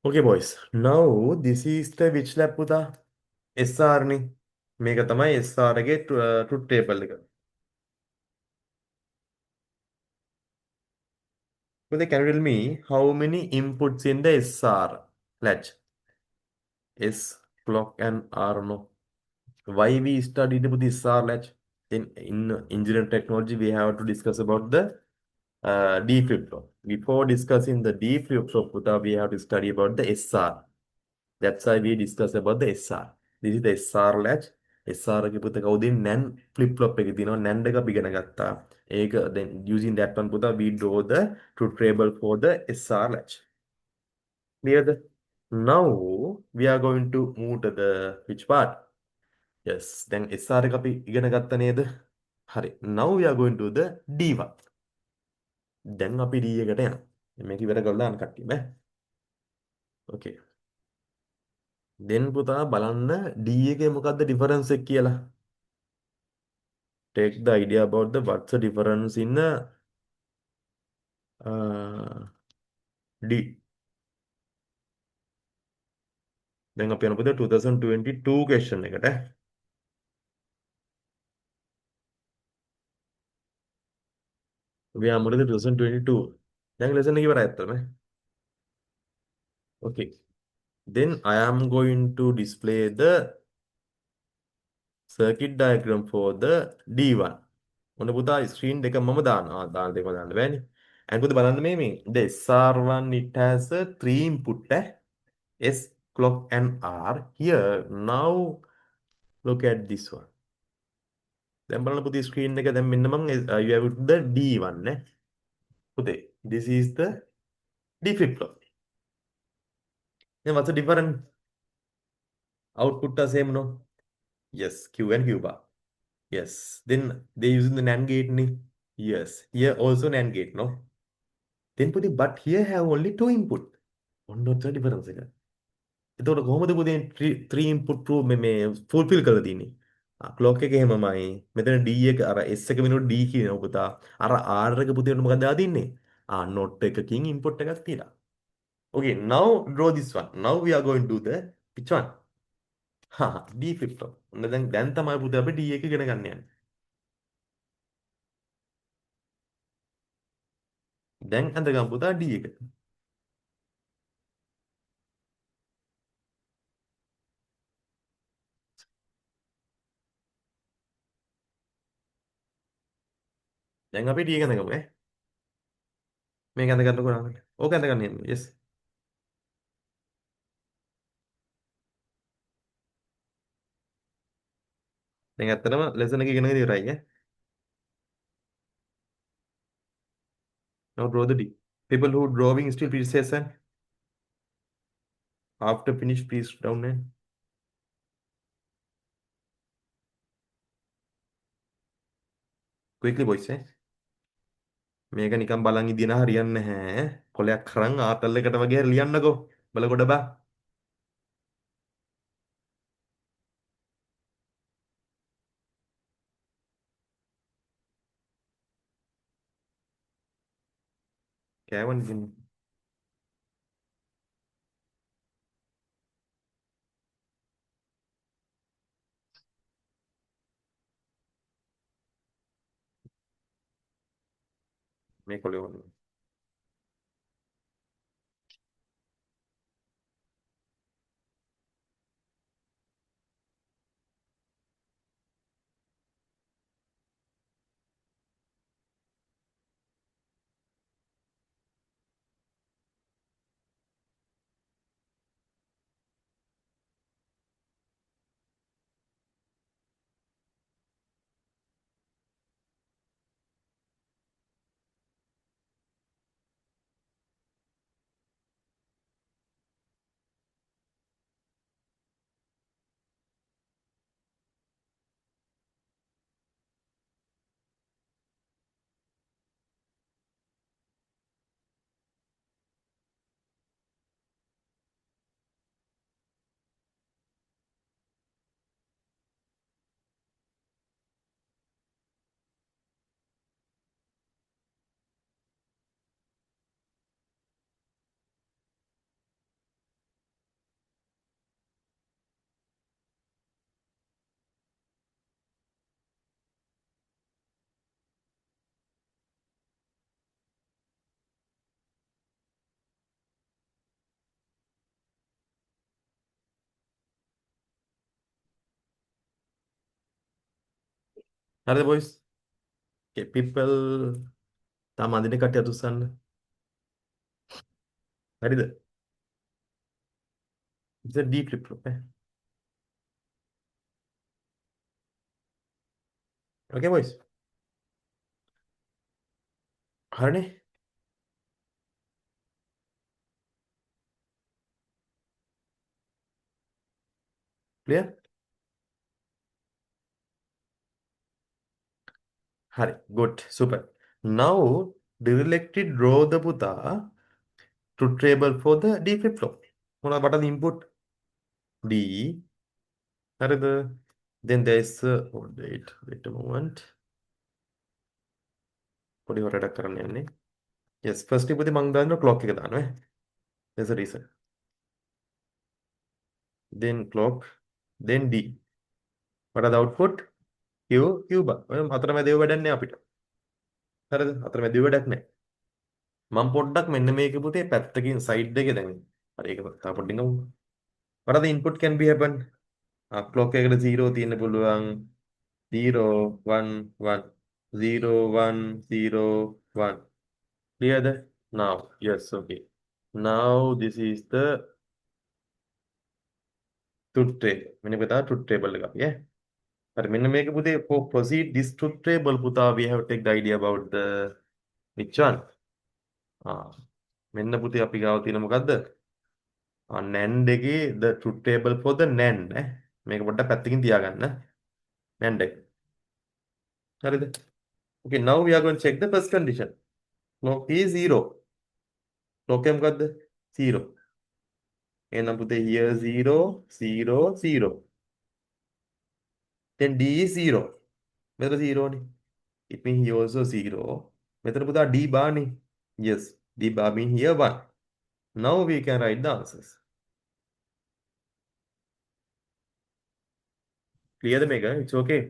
Okay boys, now this is the which lab පුතා? SR නේ. මේක තමයි SR එකේ truth table එක. So can you tell me how many inputs in the SR latch? S, clock and R no. Why we studied about the SR latch? In engineering technology, we have to discuss about the D flip-flop. Before discussing the D flip-flop, we have to study about the SR. That's why we discuss about the SR. This is the SR latch. SR එක පුතා කවුද NAND flip flop එකේ තියෙනවා NAND එක අපි ඉගෙන ගත්තා. ඒක then using that one පුතා we draw the truth table for the SR latch. Clear? Now we are going to move to the which part? Yes. දැන් SR එක අපි ඉගෙන ගත්තා නේද? හරි. Now we are going to the D1. දැන් අපි D එකට යනවා. මේක ඉවර කරලා දාන්න කට්ටිය බෑ. Okay. then පුතා බලන්න D එකේ මොකද්ද difference එක කියලා. Take the idea about the what's the difference in D. දැන් අපි යනකොට 2022 question එකට. අපි යමුද 2022. දැන් lesson එක ඉවරයි අත්තම. Okay. Then I am going to display the circuit diagram for the D1. ඔන්න පුතා screen දෙක මම දානවා. දාන දෙකම දාන්න බෑනේ. and පුතා බලන්න මේ the SR1 it has a three input S, clock and R. Here now look at this one. දැන් බලන්න පුතේ ස්ක්‍රීන් එක දැන් මෙන්න මම you have the D1 නේ පුතේ this is the D flip flop. Then what's the difference? Output are same no? Yes, Q and Q bar. Yes, then they using the NAND gate නේ. Yes, here also NAND gate no? Then පුතේ but here have only two input. ඔන්න ඔච්චර difference එක. එතකොට කොහොමද පුතේ 3 input rule මේ fulfill කරලා තියෙන්නේ? ක්ලොක් එක එහෙමමයි. මෙතන D එක අර S එක වෙනුවට D කියනවා පුතා. අර R එක පුතේට මොකද ආදින්නේ? not එකකින් input එකක් තියලා. Okay, now draw this one. Now we are going to do the which one? D flip flop. ඔන්න දැන් තමයි පුතේ අපි D එක ඉගෙන ගන්න යන්නේ. දැන් අඳගමු පුතා D එක. දැන් අපි D එක අඳගමු ඈ. මේක අඳගන්න කොහොමද? ඕක අඳගන්න යන්න. Yes. දැන් ඇත්තටම lesson එක ඉගෙනගෙන ඉවරයි ඈ. Now draw the D. People who drawing still please say sir. After finish please down and quickly boys ඈ. මේක නිකන් බලන් ඉදින හරියන්නේ නැහැ. කොලයක් කරන් ආතල් එකට වගේ ලියන්නකෝ. බල කොට බා. කෑවනේ ඉතින්. මේ කොලේ වුණා. හරිද boys? Okay, people තාම අඳින කට්ටිය අතුස්සන්න. හරිද? It's a D flip flop. Okay boys. හරිනේ? Clear? හරි. Good. Super. Now directly draw the පුතා truth table for the D flip flop. මොනවද බටද input? D. හරිද? Then there's wait a moment. පොඩි හොරටක් කරන්න යන්නේ. Yes, first ඉපුදී මං දාන්න clock එක දානවා. There's a reason. Then clock. Then D. What are the output? Q, Q bar. ඔය අතරමැද ඒව වැඩක් නෑ අපිට. හරිද? අතරමැද ඒව වැඩක් නෑ. මම පොඩ්ඩක් මෙන්න මේක පුතේ පැත්තකින් සයිඩ් එකේ දැන්. හරි ඒක තව පොඩ්ඩින් ගමු. What are the input can be happen? clock එකට 0 තියෙන්න පුළුවන්. 0 1 1 0 1 0 1. Clear that? Now, yes, okay. Now this is the truth table. මෙන්න මේක තමයි truth table එක අපි ඈ. හරි මෙන්න මේක පුතේ for proceed this truth table පුතා we have to take the idea about the which one? මෙන්න පුතේ අපි ගාව තියෙන මොකද්ද? NAND එකේ the truth table for the NAND ඈ. මේක පොඩ්ඩක් පැත්තකින් තියාගන්න. NAND එක. හරිද? Okay, now we are going to check the first condition. Clock is 0. Clock එක මොකද්ද? 0. එහෙනම් පුතේ here 0 0 0. Then D is 0. මෙතන 0 නේ. It means here also 0. මෙතන පුතා D bar නේ. Yes, D bar mean here 1. Now we can write the answers. Clear the mega? It's okay.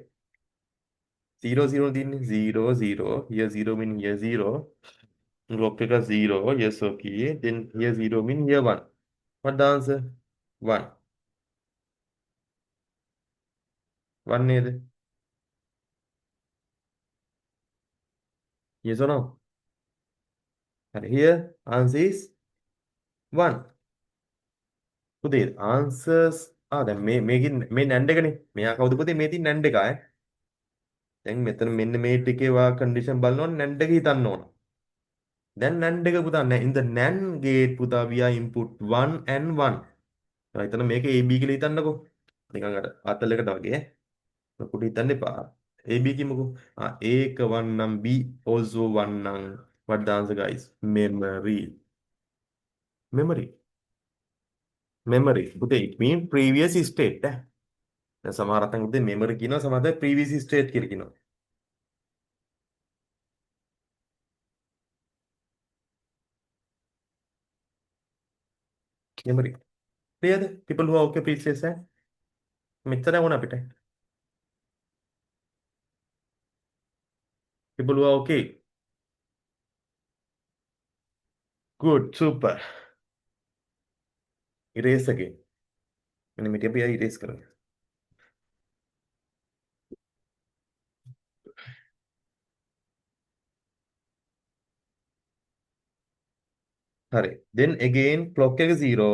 0 0 තියෙන්නේ 0 0. Here 0 mean here 0. Clock එක 0. Yes, okay. Then here 0 mean here 1. What the answer? 1. 1 නේද? Yes or no? And here answer is 1. පුතේ answers දැන් මේකෙන් මේ NAND එකනේ. මෙයා කවුද පුතේ? මේ තියෙන NAND එක ඈ. දැන් මෙතන මෙන්න මේ ටිකේ වා කන්ඩිෂන් බලනවනේ NAND එක හිතන්න ඕන. දැන් NAND එක පුතා in the NAND gate පුතා we are input 1 and 1. හිතන්න මේක AB කියලා හිතන්නකෝ. නිකන් අර අතලයකට වගේ ඈ. ලොකුට හිතන්න එපා. AB කියමුකෝ. ඒක 1 නම් B also 1 නම් what the answer guys? Memory. Memory. Memory. පුතේ it mean previous state ඈ. දැන් සමහර අතන් උදේ memory කියනවා සමහර previous state කියලා කියනවා. Memory. Clear? People who are okay please say that. මෙච්චර වුණ අපිට. People who are okay. Good, super. Erase again. මෙන්න මේක අපි erase කරමු. හරි. Then again clock එක 0.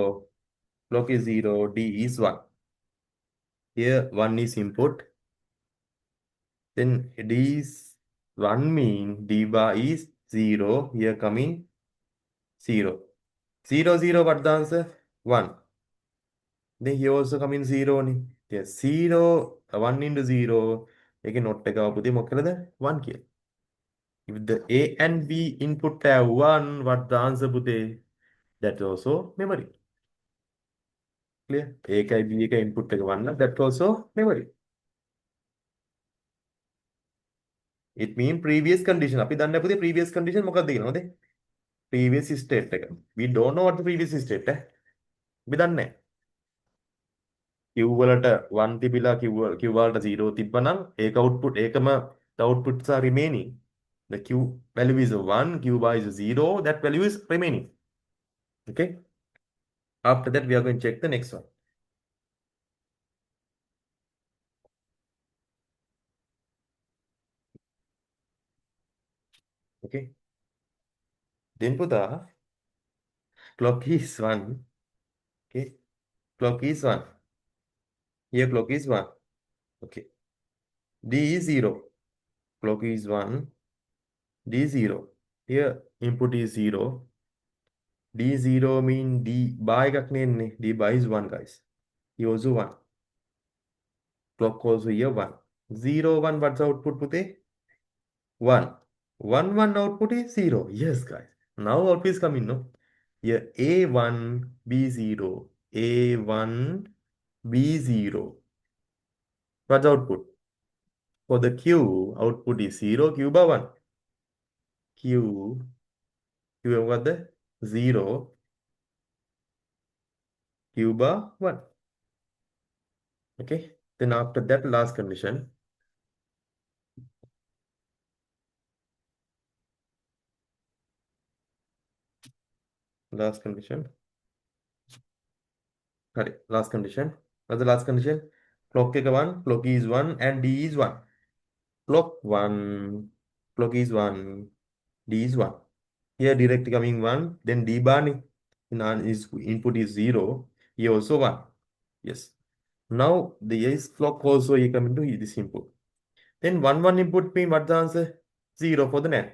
Clock is 0. D is 1. Here 1 is input. Then D is 1 mean D bar is 0. Here coming 0. 0 0 what the answer? 1. Then here also coming 0 නේ. Yes, 0 1 into 0. ඒකේ not එක ආපුදී මොකද? 1 කියලා. If the A and B input have 1, what the answer පුතේ? That's also memory. Clear? ඒකයි B එක input එක 1 නම් that also memory. It mean previous condition. අපි දන්නේ පුතේ previous condition මොකක්ද කියලා නේද? Previous state එක. We don't know what the previous state ඈ. අපි දන්නේ නැහැ. Q වලට 1 තිබිලා Q වලට 0 තිබ්බනම් ඒක output ඒකම the outputs are remaining. The Q value is 1, Q bar is 0, that value is remaining. Okay? After that, we are going to check the next one. Okay. Then පුතා clock is 1. Okay. Clock is 1. Here clock is 1. Okay. D is 0. Clock is 1. D is 0. Here input is 0. D0 mean D bar එකක් නෙන්නේ. D bar is 1 guys. Here also 1. Clock also here 1. 0, 1, what's the output pute? 1. 1, 1 output is 0. Yes guys. Now output is coming no. Here A1, B0. A1, B0. What's the output? For the Q, output is 0, Q bar 1. Q, Q have got the 0, Q bar 1. Okay. Then after that, last condition. Last condition. Correct. Last condition. What's the last condition? Clock is 1, clock is 1, and D is 1. Clock 1, clock is 1, D is 1. Here direct coming 1, then D bar is input is 0. Here also 1. Yes. Now the is clock also here coming to this input. Then 1 1 input mean what's the answer? 0 for the NAND.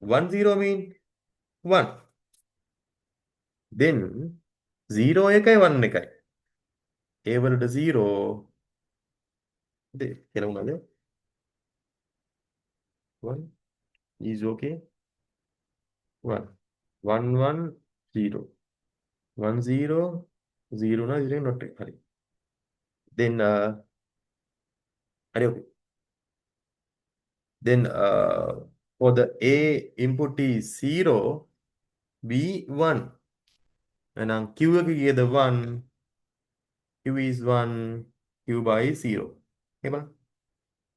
1 0 mean 1. Then 0 එකයි 1 එකයි. ඒ වලට 0 කියලා උනාද? 1 is okay. 1 1 1 0 1 0 0 na 0 not හරි. Then හරි okay. Then for the A input is 0, B 1. එහෙනම් Q එක කීයද 1, Q is 1, Q by 0. Okay බලන්න.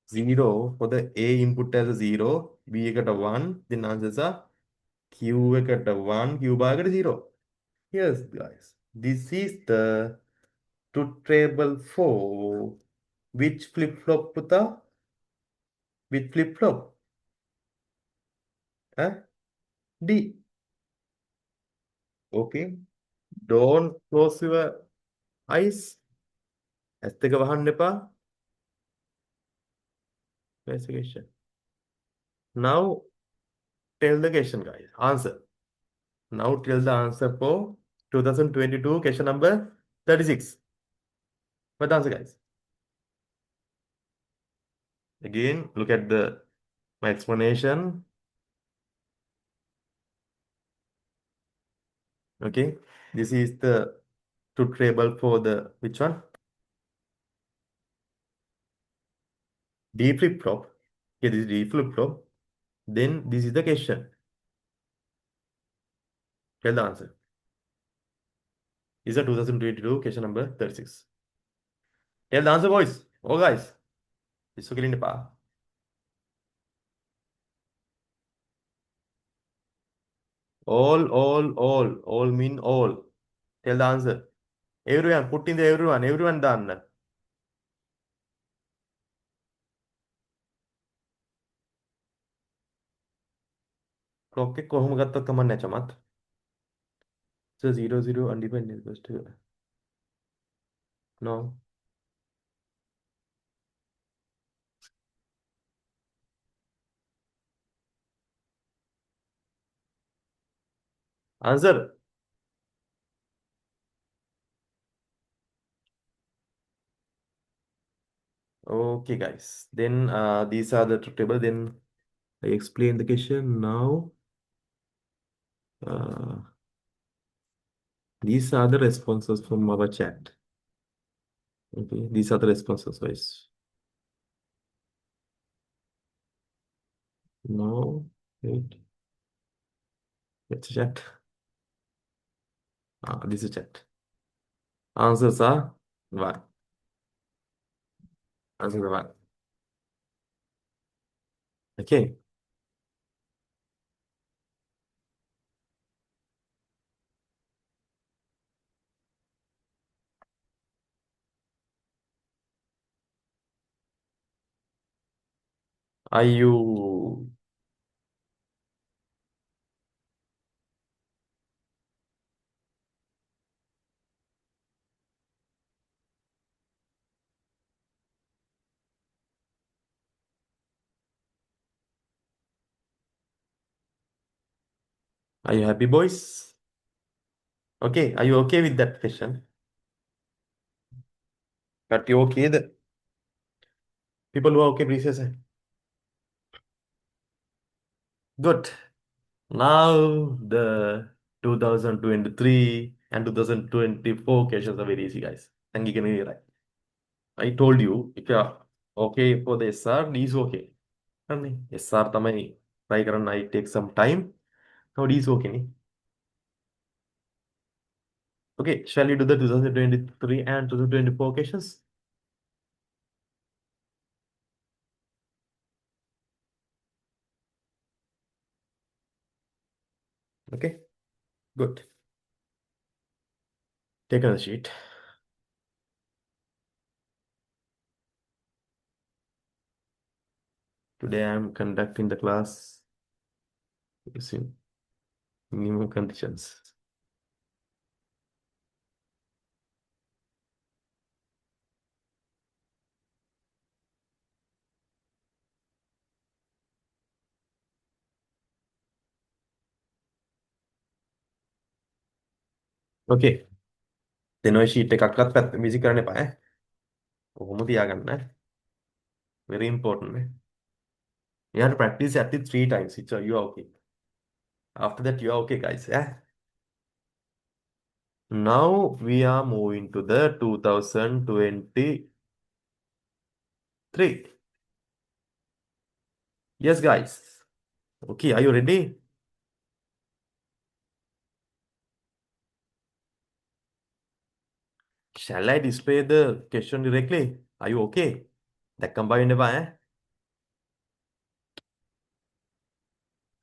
0 for the A input as a 0, B එකට 1, then answers are Q එකට 1, Q bar එකට 0. Yes, guys. This is the truth table for which flip-flop puta? Which flip-flop? Huh? D. Okay. Don't close your eyes. ඇස් දෙක වහන්න එපා. Where's the question? Now tell the question, guys. Answer. Now tell the answer for 2022 question number 36. What the answer, guys? Again, look at the my explanation. Okay. This is the truth table for the which one? D flip-flop. Here this is D flip-flop. Then this is the question. Tell the answer. This is the 2022 question number 36. Tell the answer, boys. Oh, guys. It's okay in the pa. All mean all. Tell the answer. Everyone, put in the everyone done. Clock එක කොහොම ගත්තත් කමක් නැහැ Chamath. So 0 0 undefined equals to no. Answer. Okay, guys. Then these are the truth table. Then I explain the question now. Uh, these are the responses from our chat. Okay, these are the responses, guys. Now, wait. Let's chat. This is chat. Answers are 1. Answers are 1. Okay. Are you Are you happy, boys? Okay, are you okay with that question? But you okay? The people who are okay, please say. Good. Now the 2023 and 2024 questions are very easy, guys. And you can hear right. I told you if you are okay for the SR, D is okay. And SR tamai try karan I take some time. Now D is okay. Ni? Okay, shall we do the 2023 and 2024 questions? Okay, good. Take another sheet. Today I am conducting the class using minimum conditions. Okay. then ඔය sheet එකක්වත් විසි කරන්න එපා ඈ. ඔහොම තියාගන්න ඈ. Very important ඈ. You have to practice at least 3 times. You are okay. After that, you are okay, guys. Yeah. Now we are moving to the 2023. Yes, guys. Okay, are you ready? Shall I display the question directly? Are you okay? දැක්කම් බයින්න එපා ඈ.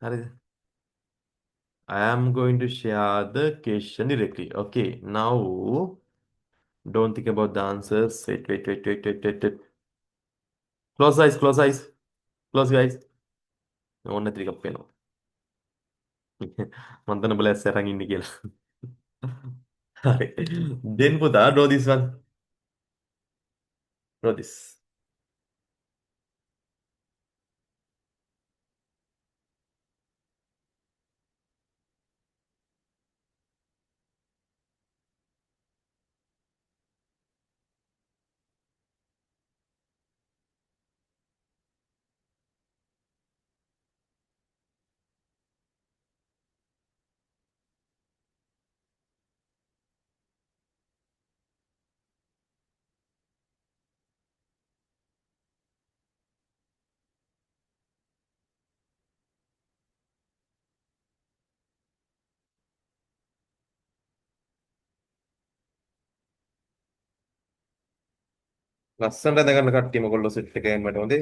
හරිද? I am going to share the question directly. Okay, now don't think about the answers. Wait. Close eyes, close eyes, close your eyes. ඕන්න ඇති එකක් පේනවා. මම දන්න බල ඇස් අරන් ඉන්නේ කියලා. හරි. Then පුතා draw this one. Draw this. ලස්සනට දැනගන්න කට්ටිය මොකල්ලෝ සෙට් එක යන්නට හොඳේ.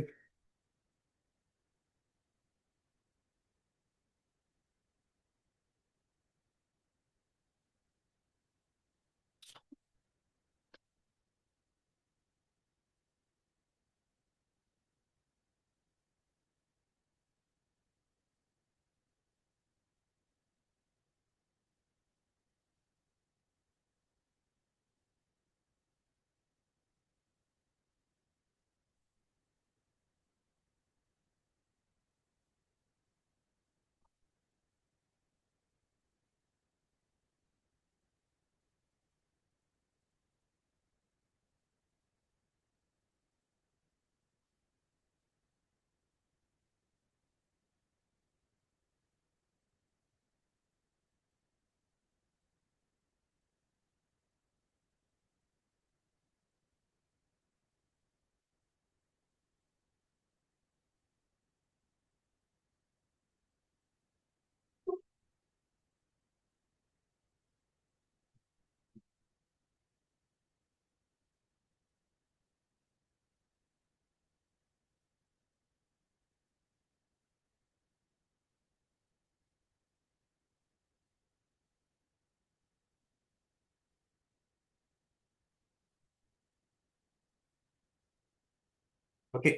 Okay,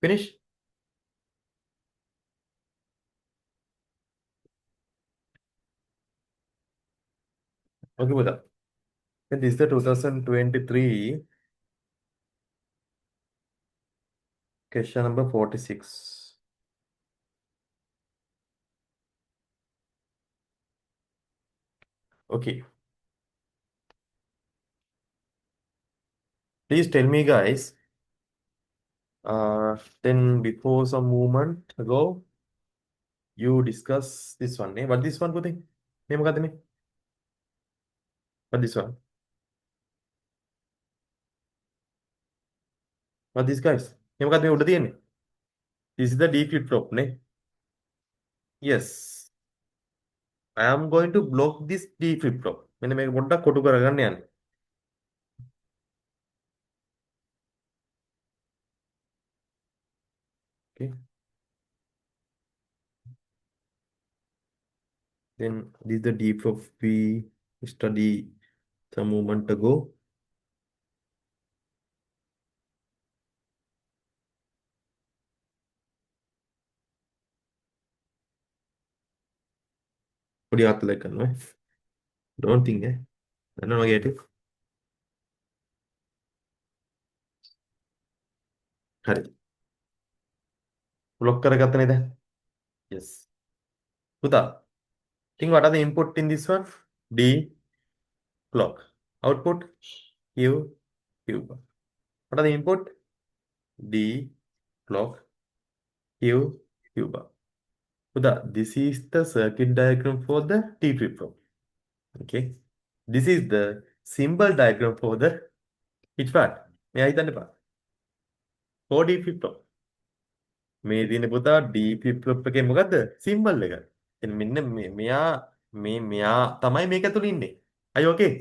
finish. Okay, පුතා. Then this is the 2023 question number 46. Okay, please tell me, guys. Then before some movement ago, you discuss this one. Eh? What this one, Putih? Name මොකක්ද මේ? What this one? What this, guys? මේ මොකක්ද මේ උඩ තියෙන්නේ? This is the D flip flop නේ. Yes. I am going to block this D flip flop. මෙන්න මේක පොඩ්ඩක් කොටු කරගන්න යන්නේ. Okay. Then this is the D flop we study some moment ago. පොඩි ආතලයක් කරනවා. Don't think eh. දන්නවා මගේ ඇටි. හරි. block කරගත්ත නේද? Yes. පුතා. Think what are the input in this one? D clock. Output Q Q bar. What are the input? D clock Q Q bar. Puta, this is the circuit diagram for the T flip flop. Okay. This is the symbol diagram for the which part? මේ හිතන්න එපා. for D flip flop. මේ තියෙන පුතා D flip flop එකේ මොකද්ද? symbol එක. එතන මෙන්න මෙයා තමයි මේක ඇතුළේ ඉන්නේ. Are you okay?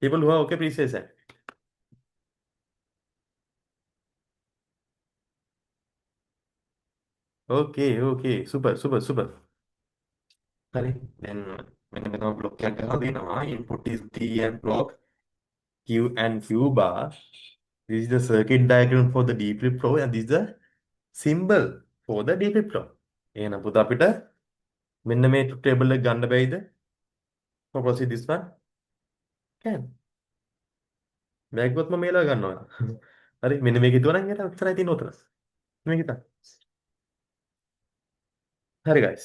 People who are okay, please say that. Okay, okay. Super, super, super. හරි. Then මෙන්න මෙතන block එකක් ගහලා දෙනවා. Input is D and block Q and Q bar. This is the circuit diagram for the D flip flop and this is the symbol for the D flip flop. එහෙනම් පුතා අපිට මෙන්න මේ table එක ගන්න බැයිද? So proceed this one. Can. බැග්ගොත් මම මේලා ගන්නවා. හරි මෙන්න මේක හිතුවා නම් යට උත්තරයි තියෙන උතන. මේක හිතා. හරි guys.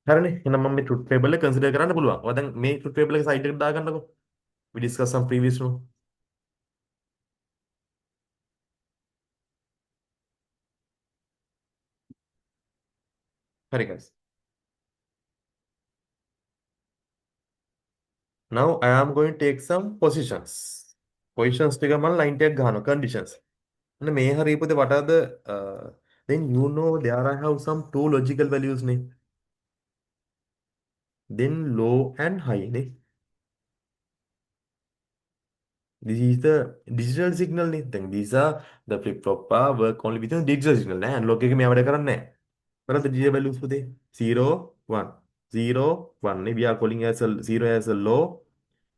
හරිනේ. එහෙනම් මම මේ truth table එක consider කරන්න පුළුවන්. ඔය දැන් මේ truth table එක side එකට දාගන්නකෝ. We discussed some previous no. Hurry, guys. Now I am going to take some positions. Positions ටික මම line එකක් ගන්නවා conditions. and මේ හරියපොතේ what are the then you know there I have some two logical values නේ. Then low and high නේ. This is the digital signal නේ. Then these are the flip flop work only with the digital signal නේ. Analog එකේ මේවා වැඩ කරන්නේ නැහැ. What are the digital values පුතේ? 0 1 0 1 නේ. We are calling as a 0 as a low,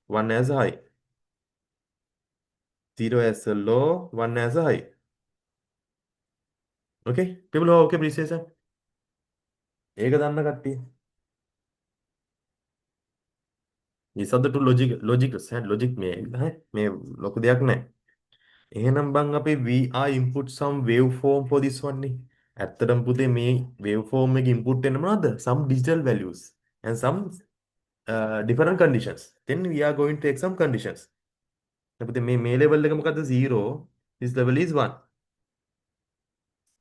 1 as a high. 0 as a low, 1 as a high. Okay? People who are okay, please say sir. ඒක දන්න කට්ටිය. These are the two logicals. Logic මේ ලොකු දෙයක් නැහැ. එහෙනම් බං අපි we are input some waveform for this one නේ. ඇත්තටම පුතේ මේ waveform එක input වෙන්න මොනවද? Some digital values and some different conditions. Then we are going to take some conditions. දැන් පුතේ මේ level එක මොකද්ද? 0. This level is 1.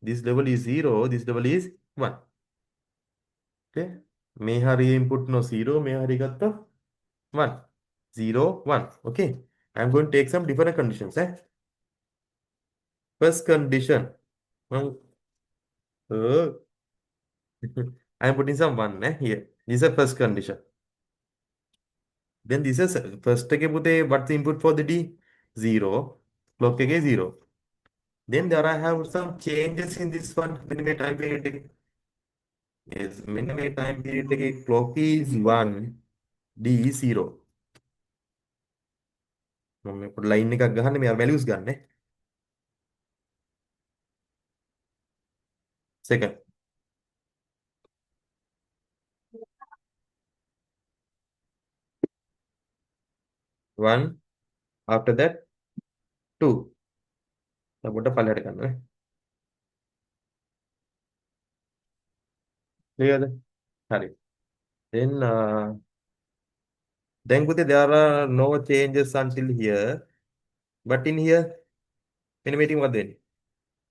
This level is 0. This level is 1. Okay? මේ හරිය input no 0. මේ හරිය ගත්තා 1. 0 1. Okay? I'm going to take some different conditions. First condition. Well, I'm putting some 1 here. This is the first condition. Then this is first again what's the input for the D? 0. Clock again 0. Then there I have some changes in this one. Minimum time period again. Yes, minimum time period again. Clock is 1. D is 0. මම පොඩි line එකක් ගහන්න මෙයා values ගන්න. Second. One. After that 2. පොඩ්ඩක් පල්ලෙහාට ගන්න. Clearද? හරි. then පුතේ there are no changes until here. But in here මෙන්න මේ ටික මොකද වෙන්නේ?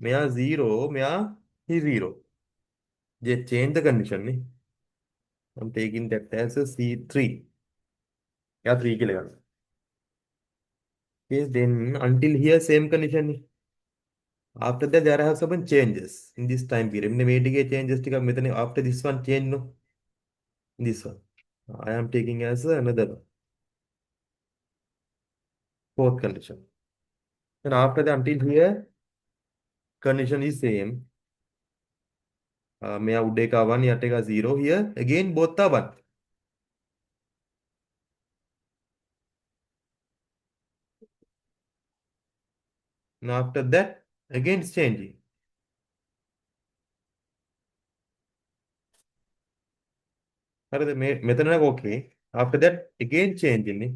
මෙයා 0 මෙයා 0. Just change the condition නේ. I'm taking that as a C3. එයා 3 කියලා ගන්න. Okay, then until here same condition නේ. After that there have some changes in this time period. මෙන්න මේ ටිකේ changes ටිකක් මෙතන after this one change no. This one. I am taking as another fourth condition. And after that until here condition is same. මෙයා උඩ එක 1 යට එක 0. Here again both are 1. And after that again it's changing. හරිද මේ මෙතන okay. After that again changing නේ.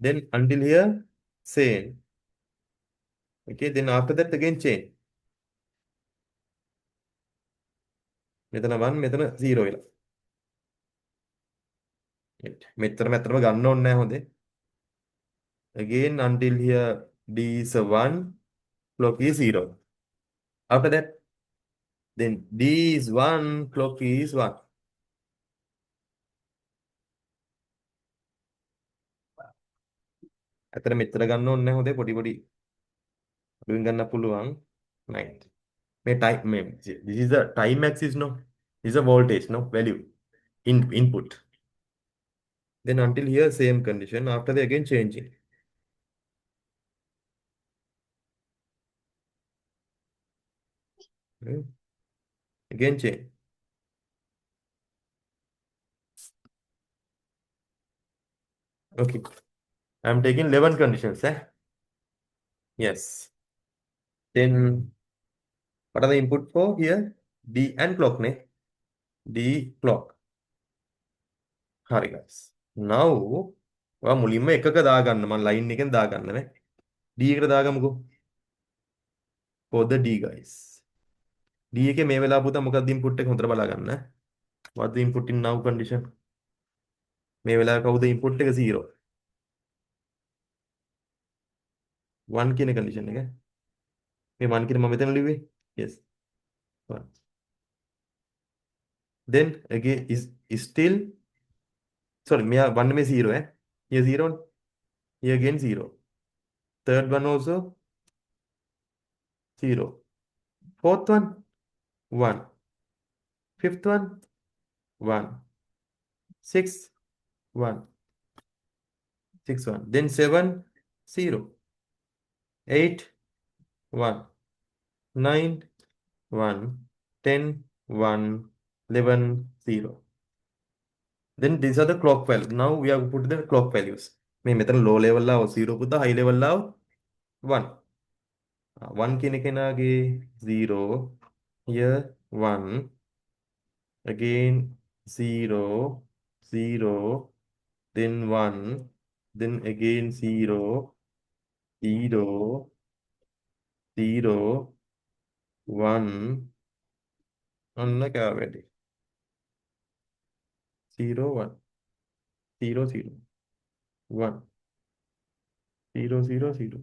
Then until here same. Okay, then after that again change. මෙතන 1 මෙතන 0 වෙලා. මෙතරම ගන්න ඕනේ නැහැ හොඳේ. Again until here D is a 1, clock is 0. After that then D is 1, clock is 1. අතර මෙතර ගන්න ඕනේ නැහැ හොඳේ පොඩි පොඩි අඩුවෙන් ගන්න පුළුවන්. Right. May time may this is a time axis no. This is a voltage no value input. Then until here same condition. After that again changing. Okay. Again change. Okay. I'm taking 11 conditions. Yes. Then what are the input for here? D and clock ne? D clock. Hari guys. Now ඔයා මුලින්ම එකක දාගන්න මම line එකෙන් දාගන්න නේ. D එකට දාගමුකෝ. For the D guys. D එකේ මේ වෙලාව පුතා මොකක්ද input එක හොඳට බලා ගන්න. What the input in now condition? මේ වෙලාව කවුද input එක 0. 1 කියන condition එක. මේ 1 කියන මම මෙතන ලිව්වේ. Yes. 1. Then again is still sorry මෙයා 1 නෙමෙයි 0 Here 0. Here again 0. Third one also 0. Fourth one 1. Fifth one 1. Sixth 1. 6 1. Then 7 0. 8 1. 9 1. 10 1. 11 0. Then these are the clock values. Now we have put the clock values. මේ මෙතන low level ලා 0 පුතා high level ලා 1. 1 කියන කෙනාගේ 0 here 1 again 0 0 then 1 then again 0 0 0 1 අන්න කැවෙටි 0 1 0 0 1 0 0 0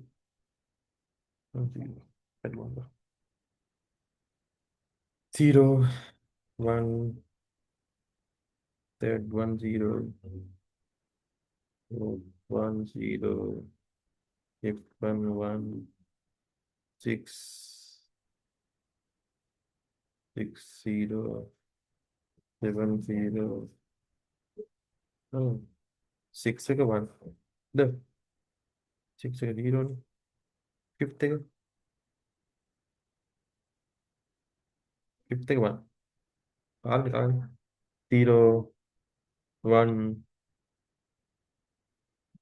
0 that one 0 1 that 1 0 1 0 if 1 1 6 6 0 7 0 oh 6 එක 1 the 6 එක 0 fifth එක 1 කාලේ 0 1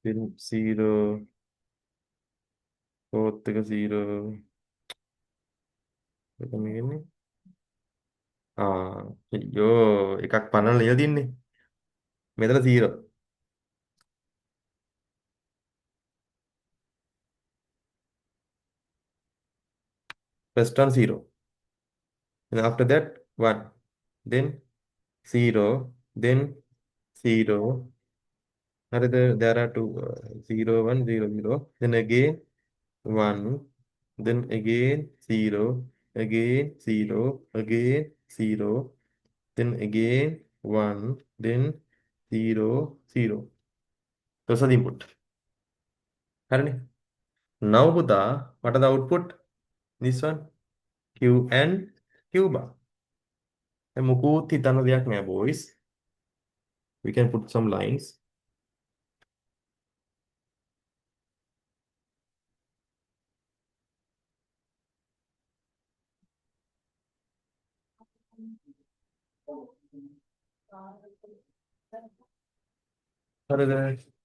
then 0 fourth එක 0 එක මේන්නේ අයියෝ එකක් පනවලා ලියලා තින්නේ මෙතන 0 First one 0. And after that 1. Then 0. Then 0. There are two 0, 1, 0, 0. Then again 1. Then again 0. Again 0. Again 0. Then again 1. Then 0, 0. Those are the input. Harani. Now, Buddha, what are the output? This one, Q and Q bar. And Mukuthi Tanadiak me boys. We can put some lines.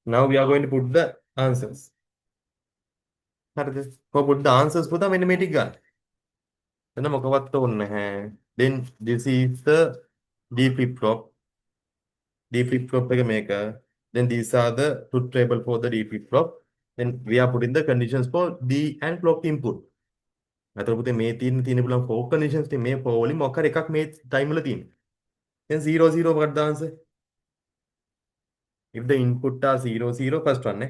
Now we are going to put the answers. For put the answers, put the minimati gun. Then Then this is the D flip flop. D flip flop maker. Then these are the truth table for the D flip flop. Then we are putting the conditions for D and clock input. අතර පුතේ මේ තියෙන පුළුවන් four conditions තියෙන මේ four වලින් මොකක් හරි එකක් මේ time වල තියෙනවා. Then 0 0 what the answer? If the input are 0 0 first one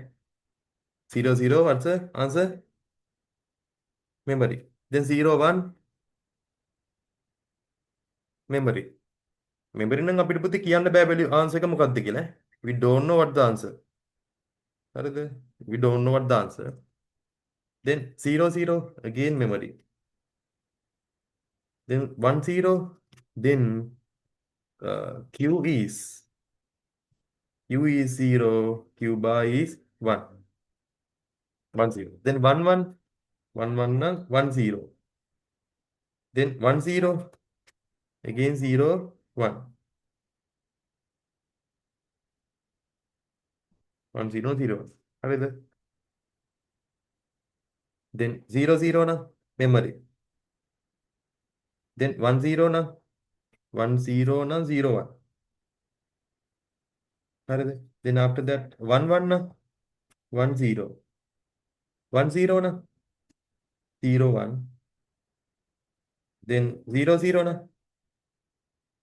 0 0 what's the answer? Memory. Then 0 1 memory. Memory නම් අපිට පුතේ කියන්න බෑ value answer එක මොකක්ද කියලා. We don't know what the answer. හරිද? We don't know what the answer. Then 0 0 again memory. Then 1 0 then Q is 0, Q bar is 1. 1 0. Then 1 1 1 1 1 0. Then 1 0 again 0 1. 1 0 0. හරිද? Then 0 0 na memory. Then 1 0 na 1 0 na 0 1. හරිද? Then after that 1 1 na 1 0. 1 0 na 0 1. Then 0 0 na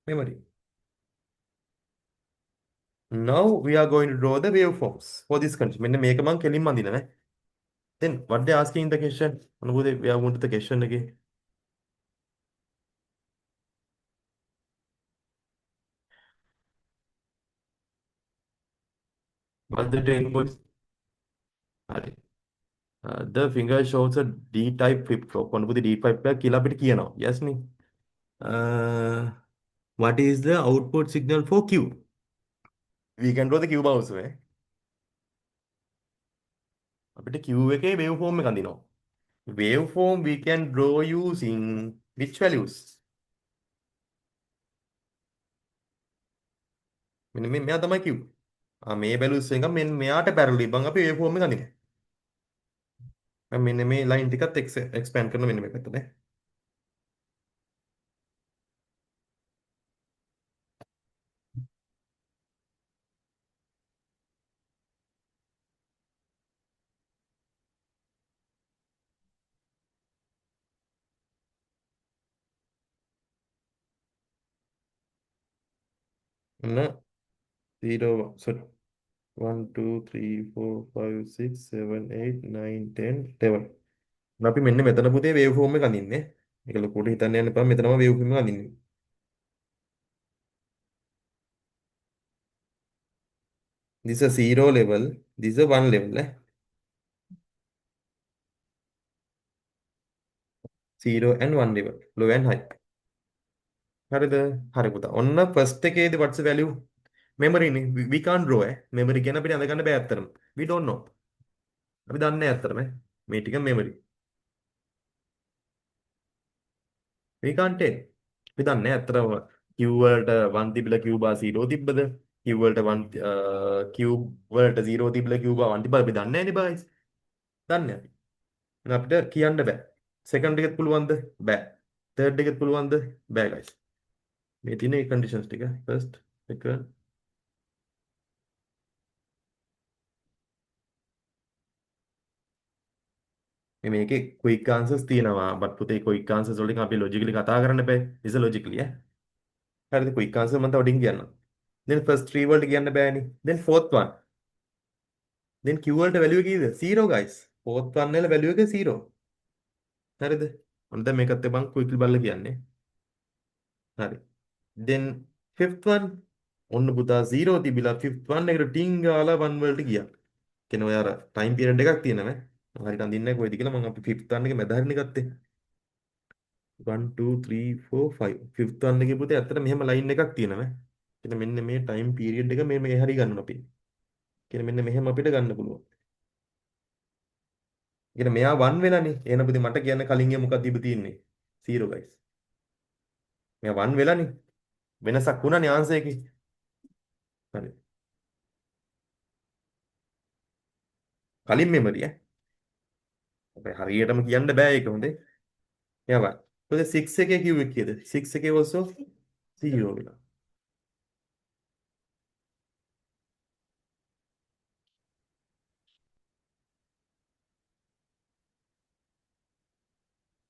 memory. Now we are going to draw the waveforms for this condition. මෙන්න මේක මම කෙලින්ම අඳිනවා නේ. Then what they asking in the question? අනුබෝධේ we are going to the question again. What the 10 points? හරි. The finger shows a D-type flip-flop. අනුබෝධේ D-type එක කියලා අපිට කියනවා. Yes නේ. What is the output signal for Q? We can draw the Q bar also අපිට Q එකේ waveform එක අඳිනවා. Waveform we can draw using which values? මෙන්න මෙයා තමයි Q. මේ values එක මෙන්න මෙයාට parallel බං අපි waveform එක අඳිනවා. මෙන්න මේ line ටිකත් expand කරන මෙන්න මේ පැත්තට නේ. එන්න 0 sorry 1 2 3 4 5 6 7 8 9 10 11. අපි මෙන්න මෙතන පුතේ waveform එක අඳින්නේ. ඒක ලොකුට හිතන්න යන්න එපා. මෙතනම waveform එක අඳින්නේ. This is a 0 level. This is a 1 level 0 and 1 level. Low and high. හරිද? හරි පුතා. ඔන්න first එකේදී what's the value? Memory නේ. We can't draw memory කියන අපිට අඳ ගන්න බෑ අත්‍තරම. We don't know. අපි දන්නේ නැහැ අත්‍තරම මේ ටික memory. We can't tell. අපි දන්නේ නැහැ අත්‍තරම Q වලට 1 තිබිලා Q bar 0 තිබ්බද? Q වලට 1 Q වලට 0 තිබිලා Q bar 1 තිබ්බද? අපි දන්නේ නැහැ නේ guys. දන්නේ අපි. එහෙනම් අපිට කියන්න බෑ. second එකෙත් පුළුවන්ද? බෑ. third එකෙත් පුළුවන්ද? බෑ guys. මේ තියෙන conditions ටික first second මේකේ quick answers තියෙනවා but පුතේ quick answers වලින් අපි logically කතා කරන්න බෑ is logically ඈ හරිද quick answer මම තව ඩින් කියන්නම් then first three වලට කියන්න බෑනේ then fourth one then q වලට value කීයද 0 guys fourth one වල value එක 0 හරිද ඔන්න දැන් මේකත් එපන් quickly බලලා කියන්නේ හරි then fifth one ඔන්න පුතා 0 තිබිලා fifth one එකට ටින් ගාලා 1 වලට ගියා කියන ඔය අර time period එකක් තියෙනවා හරියට අඳින්නේ කොයිද කියලා මම අපි fifth one එකේ මැද හරිනේ ගත්තේ 1 2 3 4 5 fifth one එකේ පුතේ ඇත්තට මෙහෙම line එකක් තියෙනවා කියන මෙන්න මේ time period එක මේ හරි ගන්නවා අපි කියන මෙන්න මෙහෙම අපිට ගන්න පුළුවන් කියන මෙයා 1 වෙලානේ එහෙනම් පුතේ මට කියන්න කලින් මොකක්ද තිබ්බ තියෙන්නේ 0 guys මෙයා 1 වෙලානේ වෙනසක් වුණානේ ආන්සර් එකේ හරි කලින් මෙමරි අපේ හරියටම කියන්න බෑ ඒක හොඳේ යවයි පුතේ 6 එකේ කිව්වේ කීයද 6 එකේ also 0 වෙලා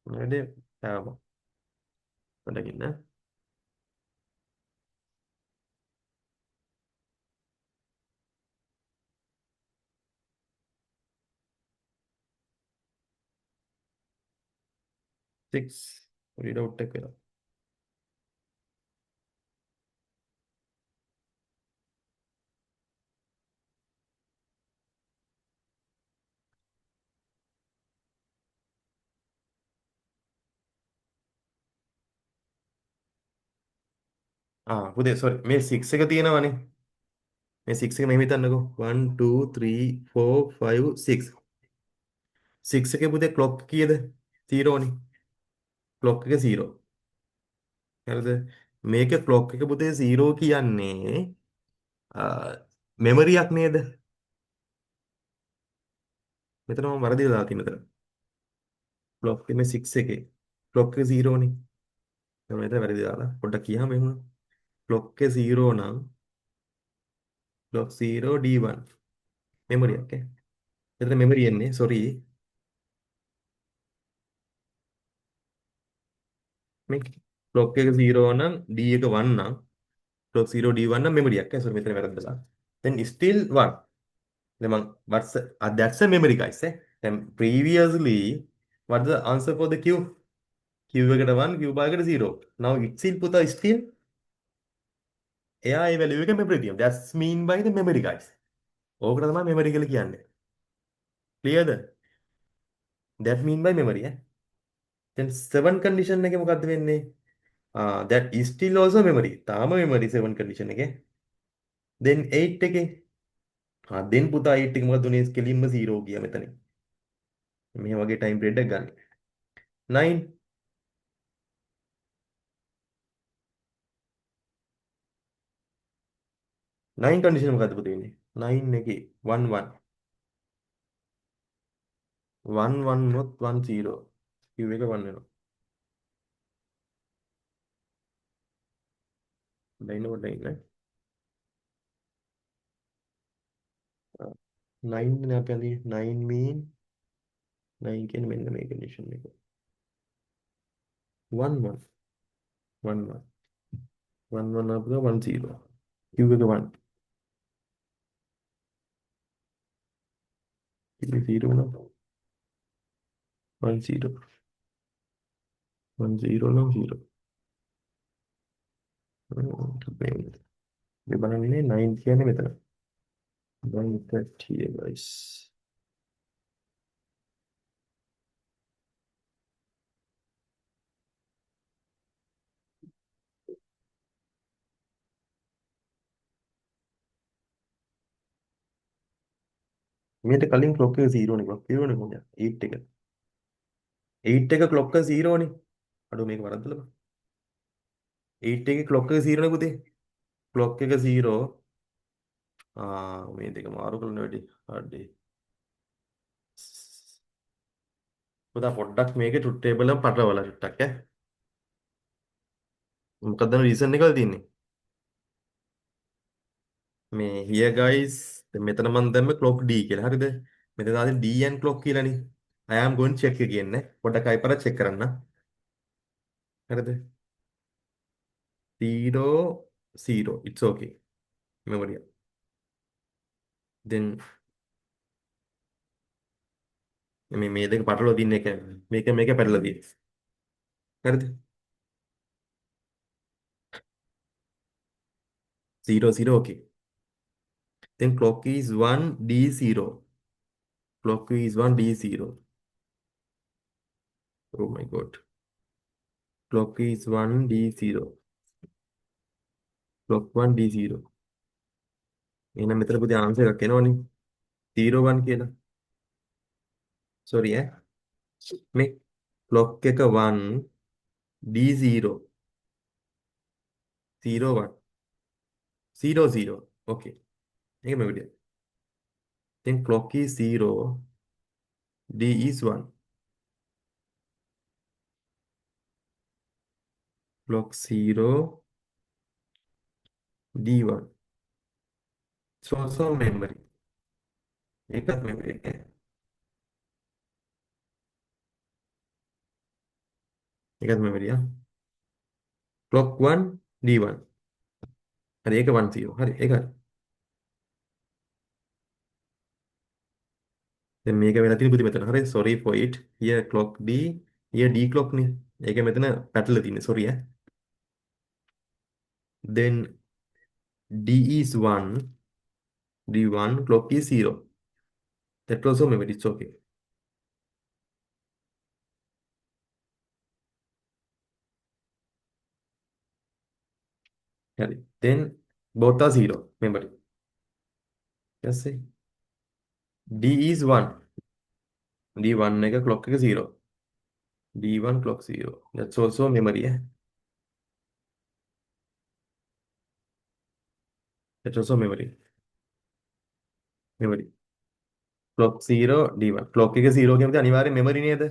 නේද ආව මතකින්න 6 read out එක වෙලා පුතේ sorry මේ 6 එක තියෙනවනේ මේ 6 එක මෙහෙම හිතන්නකෝ 1 2 3 4 5 6 6 එකේ පුතේ clock කීයද 0 නේ clock එක 0 හරිද මේකේ clock එක පුතේ 0 කියන්නේ මෙමරියක් නේද මෙතන මම වරදිලා දාලා තියෙන මෙතන clock එක මේ 6 එකේ clock එක 0 නේ මම මෙතන වැරදි දාලා පොඩ්ඩක් කියහම එහෙම clock එක 0 නම් clock 0 D1 මෙමරියක් එතන මෙමරි එන්නේ sorry මේ clock එක 0 නම් D එක 1 නම් clock 0 D1 නම් මෙමරියක් sorry මෙතන වැරද්දලා then still 1 then මං that's a memory guys then previously what's the answer for the q q එකට 1 q bar එකට 0 now it's still put a still එයා ඒ value එක memory තියෙනවා that's mean by the memory guys ඕකට තමයි memory කියලා කියන්නේ clearද that mean by memory then 7 condition එකේ මොකද්ද වෙන්නේ that is still also memory තාම memory 7 condition එකේ then 8 එකේ then පුතා 8 එක මොකද උනේ කෙලින්ම 0 ගියා මෙතන මේ වගේ time period එකක් ගන්න 9 9 condition මොකද්ද පුතේ වෙන්නේ 9 එකේ 1 1 1 1 not 1 0 q එක 1 වෙනවා දැන් කොට ඉන්න 9 නේ අපි අඳි 9 mean 9 කියන්නේ මෙන්න මේ condition එක 1 1 1 1 1 1 අපිට 1 0 q එක 1 q 0 නම් 1 0 1 0 නම් 0 මේ බලන්නේ 9 කියන්නේ මෙතන 930 guys මේකට කලින් clock එක 0 නේ clock 0 නේ කොහොමද 8 එක 8 එක clock එක 0 නේ අඩෝ මේක වරද්දලා බා 8 එකේ clock එක 0 නේ පුතේ clock එක 0 මේ දෙක මාරු කරන වැඩි හරි පුතා පොඩ්ඩක් මේකේ truth table එක පටලවලා චුට්ටක් මොකක්ද රීසන් එකද තියෙන්නේ මේ here guys දැන් මෙතන මම දැම්මේ clock D කියලා හරිද මෙතන දාන්නේ D and clock කියලානේ I am going to check again නේ. පොඩ්ඩක් ආයෙ පාරක් check කරන්න. හරිද? 0 0. It's okay. memory. Then මේ දෙක පටලවා දින්න එක මේක පැටලලා තියෙන්නේ. හරිද? 0 0 okay. Then clock is 1 D0. Clock is 1 D0. Oh my god. Clock is 1 D0. Clock 1 D0. එහෙනම් මෙතන පුතේ ආන්සර් එකක් එනවනේ. 0 1 කියලා. sorry ඈ. මේ clock එක 1 D0 0 1 0 0. Okay. ඒකම විදිය. Then clock is 0 D is 1. Clock 0 D1. So memory. ඒකත් memory එක. ඒකත් memory ආ. Clock 1 D1. හරි ඒක 1 0. හරි ඒක හරි. දැන් මේක වෙලා තියෙන පුතේ මෙතන. හරි sorry for it. Here clock D. Here D clock නේ. ඒක මෙතන පැටලලා තියෙන්නේ. sorry ඈ. Then D is 1. D1 clock is 0. That also memory. It's okay. හරි. Then both are 0 memory. Yes see. D is 1. D1 එක clock එක 0. D1 clock 0. That's also memory. That's also memory. Memory. Clock 0 D1. Clock එක 0 කියනද අනිවාර්යෙන් memory නේද?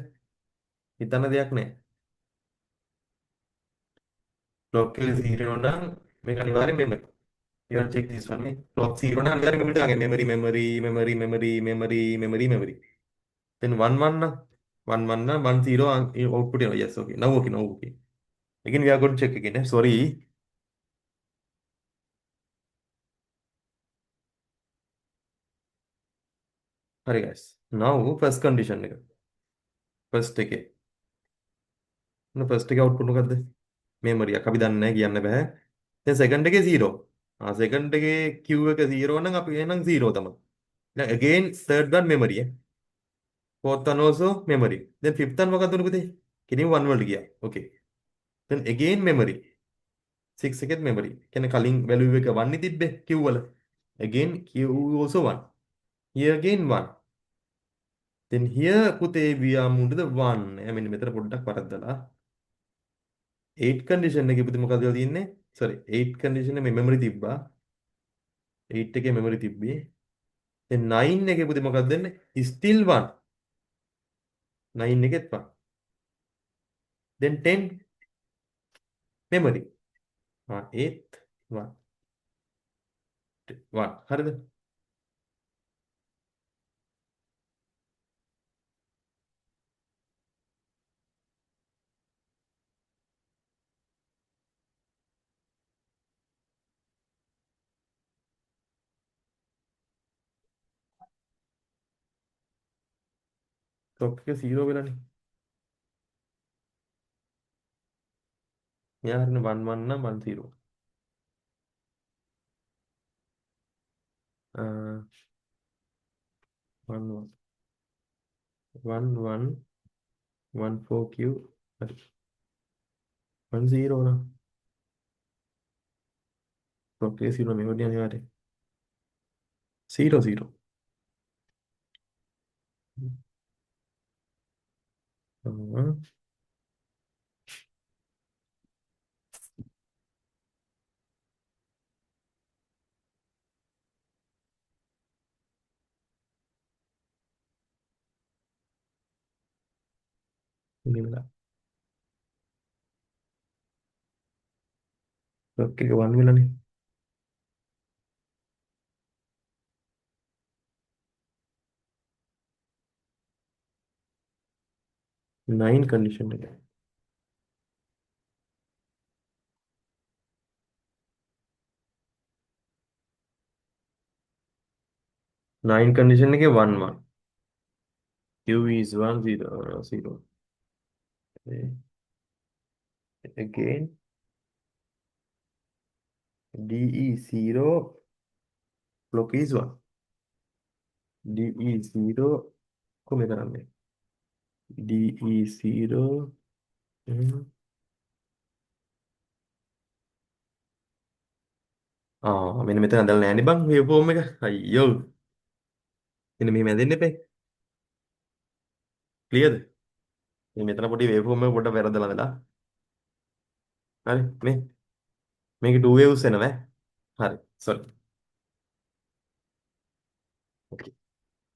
හිතන්න දෙයක් නැහැ. Clock එක 0 නම් මේක අනිවාර්යෙන් memory. You want to check this one. Clock 0 නම් අනිවාර්යෙන් memory දාගන්න. memory. Then 1 1 නම් 1 1 නම් 1 0 output එනවා. Yes, okay. Now okay, now okay. Again, we are going to check again. Sorry. Sorry guys. Now first condition එක. First එකේ. first එකේ output මොකද්ද? memory එක. අපි දන්නේ නැහැ කියන්න බෑ. දැන් second එකේ 0. second එකේ Q එක 0 නම් අපි එහෙනම් 0 තමයි. දැන් again third one memory. Fourth one also memory. Then fifth one මොකක්ද උනේ පුතේ? කෙලින් 1 වලට ගියා. Okay. Then again memory. 6 එකෙත් memory. කියන්නේ කලින් value එක 1 නේ තිබ්බේ Q වල. Again Q also 1. Here again 1. Then here පුතේ we are moved to the 1. මෙන්න මෙතන පොඩ්ඩක් වරද්දලා. 8 condition එකේ පුතේ මොකද වෙලා තියෙන්නේ? sorry 8 condition එකේ memory තිබ්බා. 8 එකේ memory තිබ්බේ. then 9 එකේ පුතේ මොකක්ද දෙන්නේ? still 1. 9 එකෙත් 1. then 10 memory. 8 1 1 හරිද? clock එක 0 වෙලානේ. මෙයා හරින 1 1 නම් 1 0. 1 1 1 1 1 4 Q හරි 1 0 නම් clock එක 0 මෙහෙම අනිවාර්යයෙන් 0 0. ini වෙලා clock එක 1 වෙලානේ. 9 condition එක. 9 condition එකේ 1 1. Q is 1 0 0. Okay. Again D is 0, clock is 1. D is 0 කොහොමද කරන්නේ? D is 0. මෙන්න මෙතන ඇදලා නෑනේ බං වේව් ෆෝම් එක. අයියෝ. මෙන්න මෙහෙම ඇදෙන්න එපේ. ක්ලියර්ද? මේ මෙතන පොඩි වේව් ෆෝම් එක පොඩ්ඩක් වැරදලා නෙලා. හරි මේක 2 waves එනවා. හරි sorry. Okay.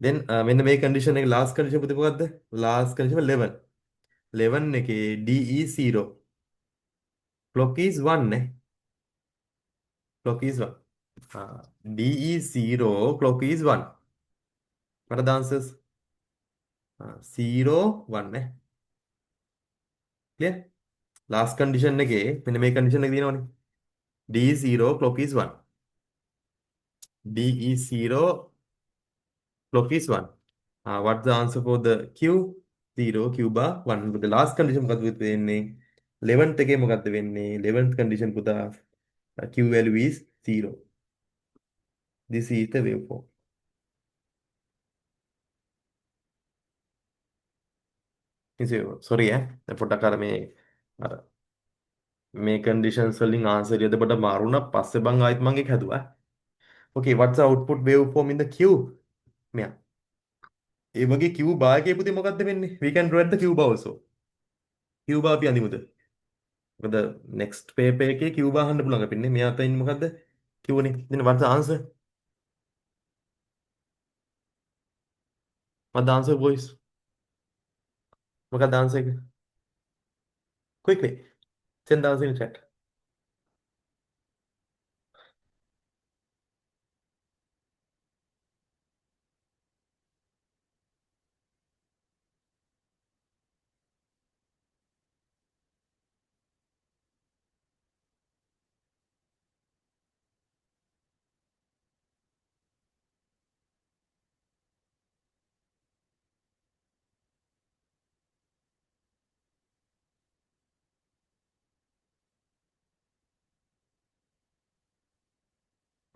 Then මෙන්න මේ condition එක last condition පුතේ මොකද්ද? Last condition 11. 11 එකේ D is 0. Clock is 1 නේ. Clock is 1. D is 0, clock is 1. What are the answers? 0 1 නේ. Clear? Last condition එකේ මෙන්න මේ condition එක තියෙනවනේ. D is 0, clock is 1. D is 0, clock is 1. What's the answer for the Q? 0, Q bar 1. But the last condition මොකද්ද වෙන්නේ? 11th එකේ මොකද්ද වෙන්නේ? 11th condition පුතා Q value is 0. This is the waveform. Sorry පොඩ්ඩක් අර අර මේ conditions වලින් answer එක දෙපොඩ මාරු වුණා. පස්සේ බං ආයෙත් මම ඒක හැදුවා. Okay, what's the output waveform in the Q? මෙයා. ඒ වගේ Q bar එකේ පුතේ මොකද්ද වෙන්නේ? We can draw at the Q bar also. Q bar අපි අඳිමුද? මොකද next paper එකේ Q bar අහන්න පුළුවන් අපින්නේ. මෙයා අතින් මොකද්ද? Q නේ. then what's the answer? What's the answer boys? මොකක්ද answer එක? Quickly. Send the answer in chat.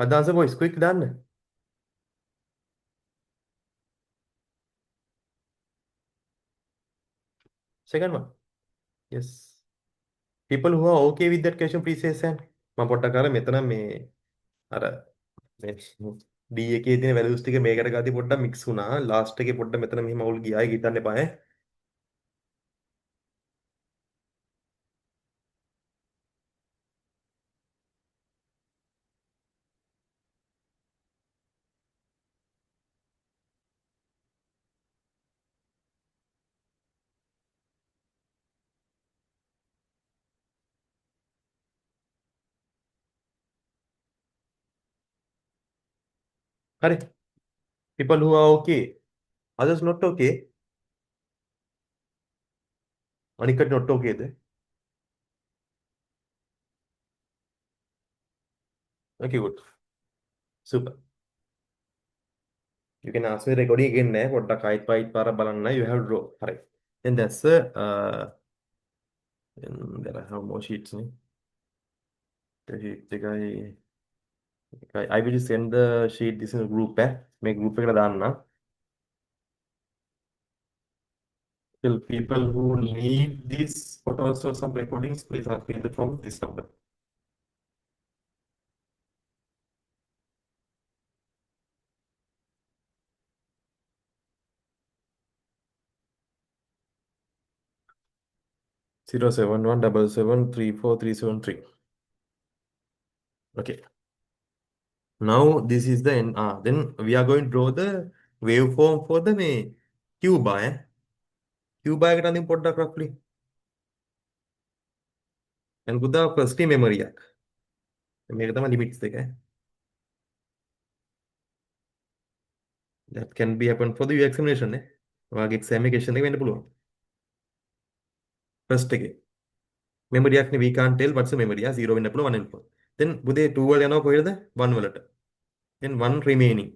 What's the answer boys? Quick done. Second one. Yes. People who are okay with that question, please say send. මම පොඩ්ඩක් අර මෙතන මේ අර මේ D එකේ තියෙන values ටික මේකට ගාදී පොඩ්ඩක් mix වුණා. last එකේ පොඩ්ඩක් මෙතන මෙහිම අවුල් ගියා. ඒක හිතන්න එපා ඈ. හරි. People who are okay. Others not okay. අනිකට not okay the? Okay, good. Super. You can ask me recording again නෑ. පොඩ්ඩක් ආයිත් පාරක් බලන්න. You have to draw. හරි. Then that's then there are more sheets නේ. The sheet එකයි I will send the sheet this in a group මේ group එකට දාන්න. Till people who need these photos or some recordings, please ask me from this number. Zero seven one double seven three four three seven three. Okay. Now this is the end. Then we are going to draw the waveform for the Q bar. Q bar එකට අඳින් පොඩ්ඩක් roughly. And good first memory එකක්. මේක තමයි limits දෙක. That can be happen for the examination ඔයාගේ exam එක question එක වෙන්න පුළුවන්. ෆස්ට් එකේ මෙමරියක් we can't tell what's the memory 0 වෙන්න පුළුවන් 1 වෙන්න පුළුවන් then පුතේ 2 වල යනවා කොහෙද 1 වලට then 1 remaining